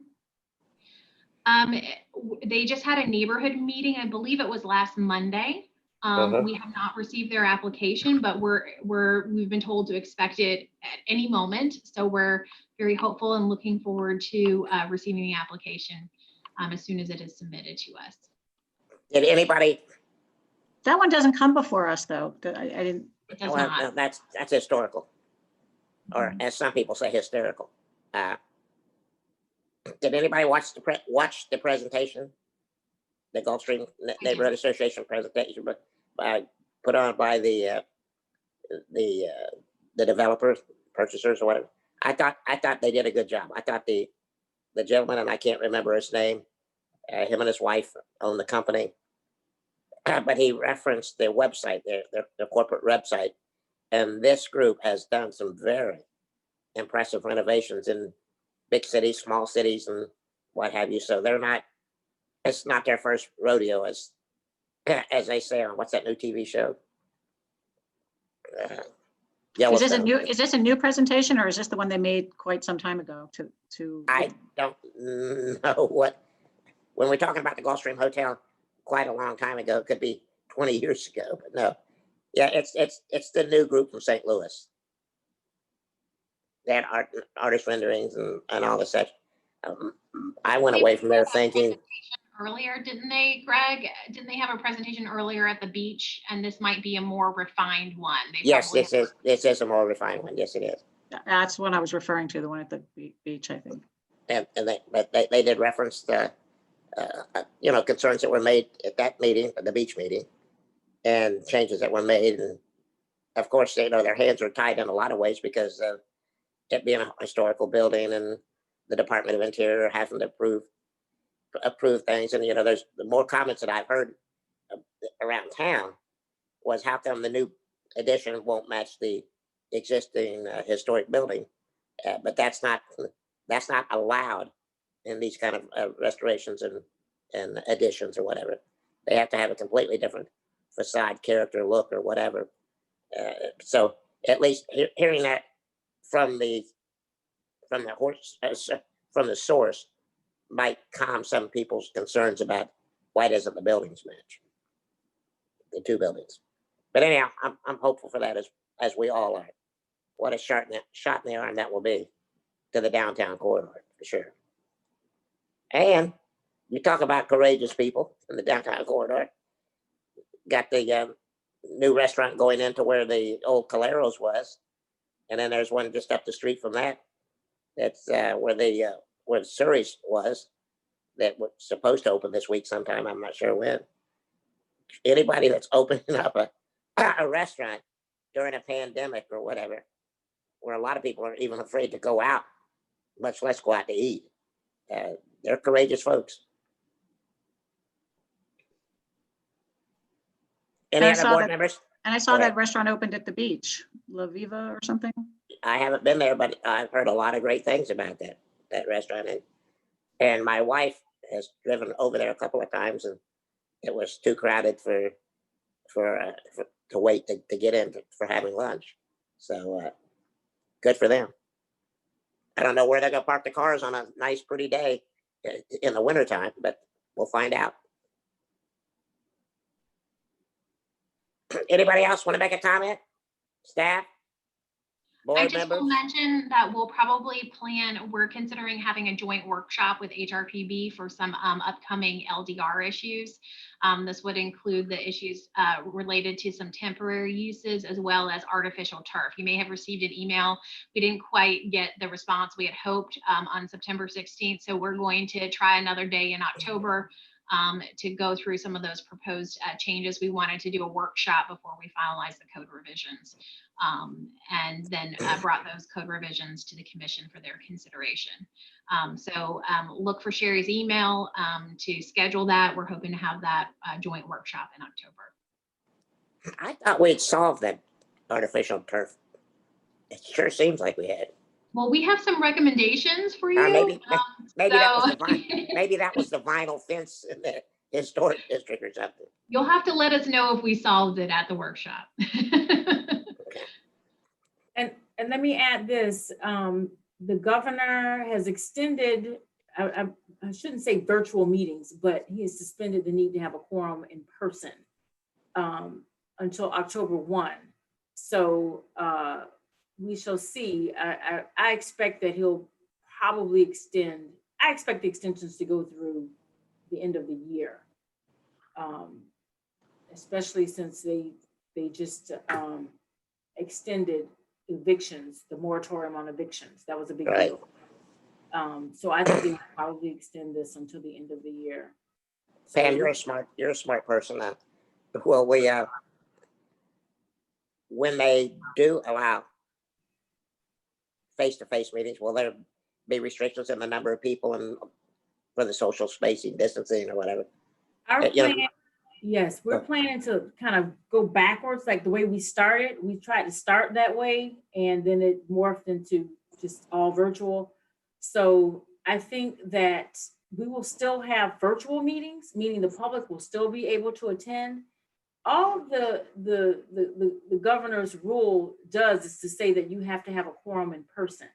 They just had a neighborhood meeting. I believe it was last Monday. We have not received their application, but we've been told to expect it at any moment. So we're very hopeful and looking forward to receiving the application as soon as it is submitted to us. Did anybody? That one doesn't come before us, though. I didn't. It does not. No, that's historical, or as some people say, hysterical. Did anybody watch the presentation, the Gulfstream Neighborhood Association presentation, but put on by the developers, purchasers, or whatever? I thought they did a good job. I thought the gentleman, and I can't remember his name, him and his wife own the company, but he referenced their website, their corporate website, And this group has done some very impressive renovations in big cities, small cities, and what have you. So it's not their first rodeo, as they say on what's that new TV show? Yellowstone. Is this a new presentation, or is this the one they made quite some time ago to? I don't know when we're talking about the Gulfstream Hotel, quite a long time ago, it could be 20 years ago, but no. Yeah, it's the new group from St. Louis. They had artist renderings and all the such. I went away from there thinking, Earlier, didn't they, Greg? Didn't they have a presentation earlier at the beach? And this might be a more refined one. yes, this is a more refined one. Yes, it is. That's what I was referring to, the one at the beach, I think. And they did reference the concerns that were made at that meeting, at the beach meeting, and changes that were made. And of course, their hands are tied in a lot of ways because of it being a historical building and the Department of Interior having to approve things. And there's the more comments that I've heard around town was how come the new addition won't match the existing historic building, but that's not allowed in these kind of restorations and additions or whatever. They have to have a completely different facade, character, look, or whatever. So at least hearing that from the source might calm some people's concerns about why doesn't the buildings match, the two buildings. But anyhow, I'm hopeful for that as we all are. What a shot in the arm that will be to the downtown corridor for sure. And you talk about courageous people in the downtown corridor. Got the new restaurant going into where the old Caleros was, and then there's one just up the street from that. That's where Surrey's was, that was supposed to open this week sometime. I'm not sure when. Anybody that's opening up a restaurant during a pandemic or whatever, where a lot of people are even afraid to go out, much less go out to eat. They're courageous folks. Any other board members? And I saw that restaurant opened at the beach, La Viva or something. I haven't been there, but I've heard a lot of great things about that restaurant. And my wife has driven over there a couple of times, and it was too crowded to wait to get in for having lunch. So good for them. I don't know where they're gonna park the cars on a nice, pretty day in the wintertime, but we'll find out. Anybody else want to make a comment? Staff? I Board just members? will mention that we're considering having a joint workshop with HRPB for some upcoming LDR issues. This would include the issues related to some temporary uses as well as artificial turf. You may have received an email. We didn't quite get the response we had hoped on September 16th. So we're going to try another day in October to go through some of those proposed changes. We wanted to do a workshop before we finalize the code revisions, and then brought those code revisions to the commission for their consideration. So look for Sherry's email to schedule that. We're hoping to have that joint workshop in October. I thought we'd solved that artificial turf. It sure seems like we had. Well, we have some recommendations for you. Maybe that was the vinyl fence in the historic district or something. You'll have to let us know if we solved it at the workshop. And let me add this, the governor has extended, I shouldn't say virtual meetings, but he has suspended the need to have a quorum in person until October 1. So we shall see. I expect that he'll probably extend. I expect the extensions to go through the end of the year, especially since they just extended evictions, the moratorium on evictions. That was a big deal. So I think they will probably extend this until the end of the year. Pam, you're a smart person. Well, when they do allow face-to-face meetings, will there be restrictions in the number of people and for the social spacing, distancing, or whatever? Our plan, Yes, we're planning to kind of go backwards, like the way we started. We tried to start that way and then it morphed into just all virtual. So I think that we will still have virtual meetings, meaning the public will still be able to attend. All the governor's rule does is to say that you have to have a quorum in person.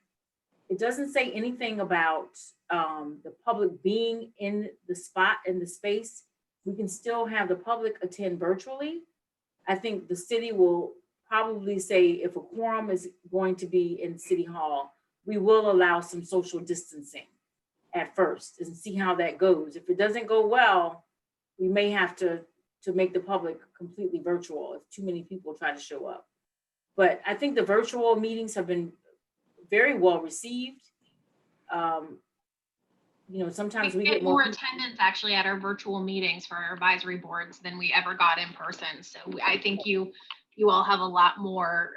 It doesn't say anything about the public being in the spot, in the space. We can still have the public attend virtually. I think the city will probably say if a quorum is going to be in City Hall, we will allow some social distancing at first and see how that goes. If it doesn't go well, we may have to make the public completely virtual if too many people try to show up. But I think the virtual meetings have been very well received. You know, sometimes we get more attendance actually at our virtual meetings for our advisory boards than we ever got in person. So I think you all have a lot more,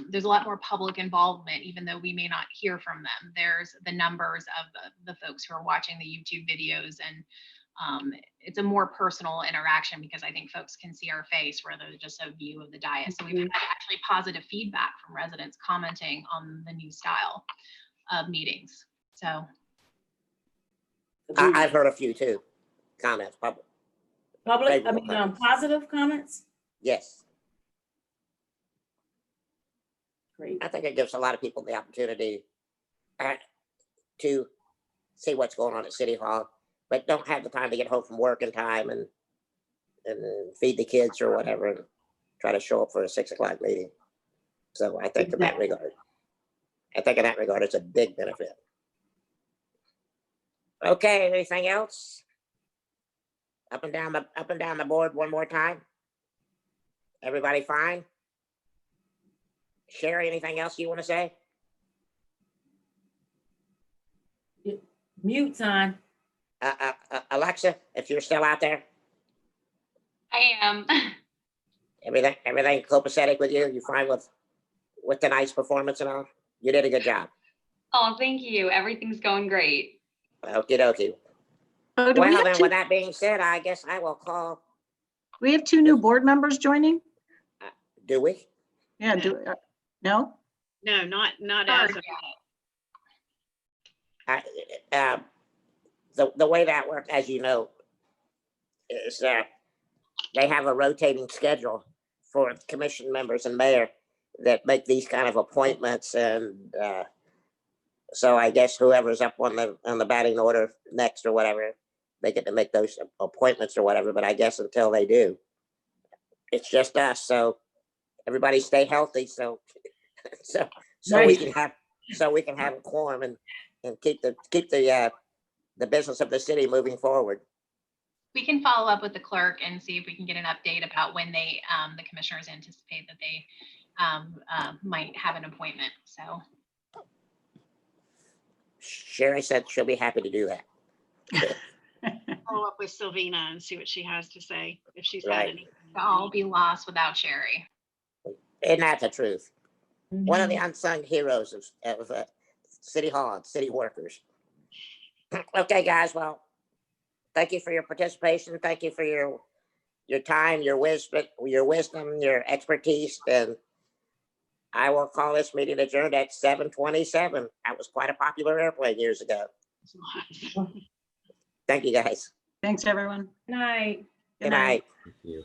there's a lot more public involvement, even though we may not hear from them. There's the numbers of the folks who are watching the YouTube videos, and it's a more personal interaction because I think folks can see our face rather than just a view of the dais. So we've had actually positive feedback from residents commenting on the new style of meetings. So I've heard a few too, comments, public. Public, I Favorable mean, comments. positive comments? Yes, Great. I think it gives a lot of people the opportunity to see what's going on at City Hall, but don't have the time to get home from work in time and feed the kids or whatever and try to show up for a 6 o'clock meeting. So I think in that regard, it's a big benefit. Okay, anything else? Up and down the board one more time. Everybody fine? Sherry, anything else you want to say? Mute's on. Alexa, if you're still out there, I am. everything copacetic with you? You fine with tonight's performance and all? You did a good job. Oh, thank you. Everything's going great. Okie dokie. Oh, do we Well, have then two, with that being said, I guess I will call, we have two new board members joining? do we? Yeah, no? No, not as of yet. The way that works, as you know, is they have a rotating schedule for commission members and mayor that make these kind of appointments, and so I guess whoever's up on the batting order next or whatever, they get to make those appointments or whatever. But I guess until they do, it's just us. So everybody stay healthy. So we can have a quorum and keep the business of the city moving forward. we can follow up with the clerk and see if we can get an update about when they, the commissioners anticipate that they might have an appointment. So Sherry said she'll be happy to do that. Follow up with Sylvina and see what she has to say, if she's Right. had any. I'll be lost without Sherry. And that's the truth. One of the unsung heroes of City Hall and city workers. Okay, guys, well, thank you for your participation. Thank you for your time, your wisdom, your expertise, and I will call this meeting adjourned at 7:27. That was quite a popular airplane years ago. Thank you, guys. Thanks, everyone. Night. Good night. Thank you.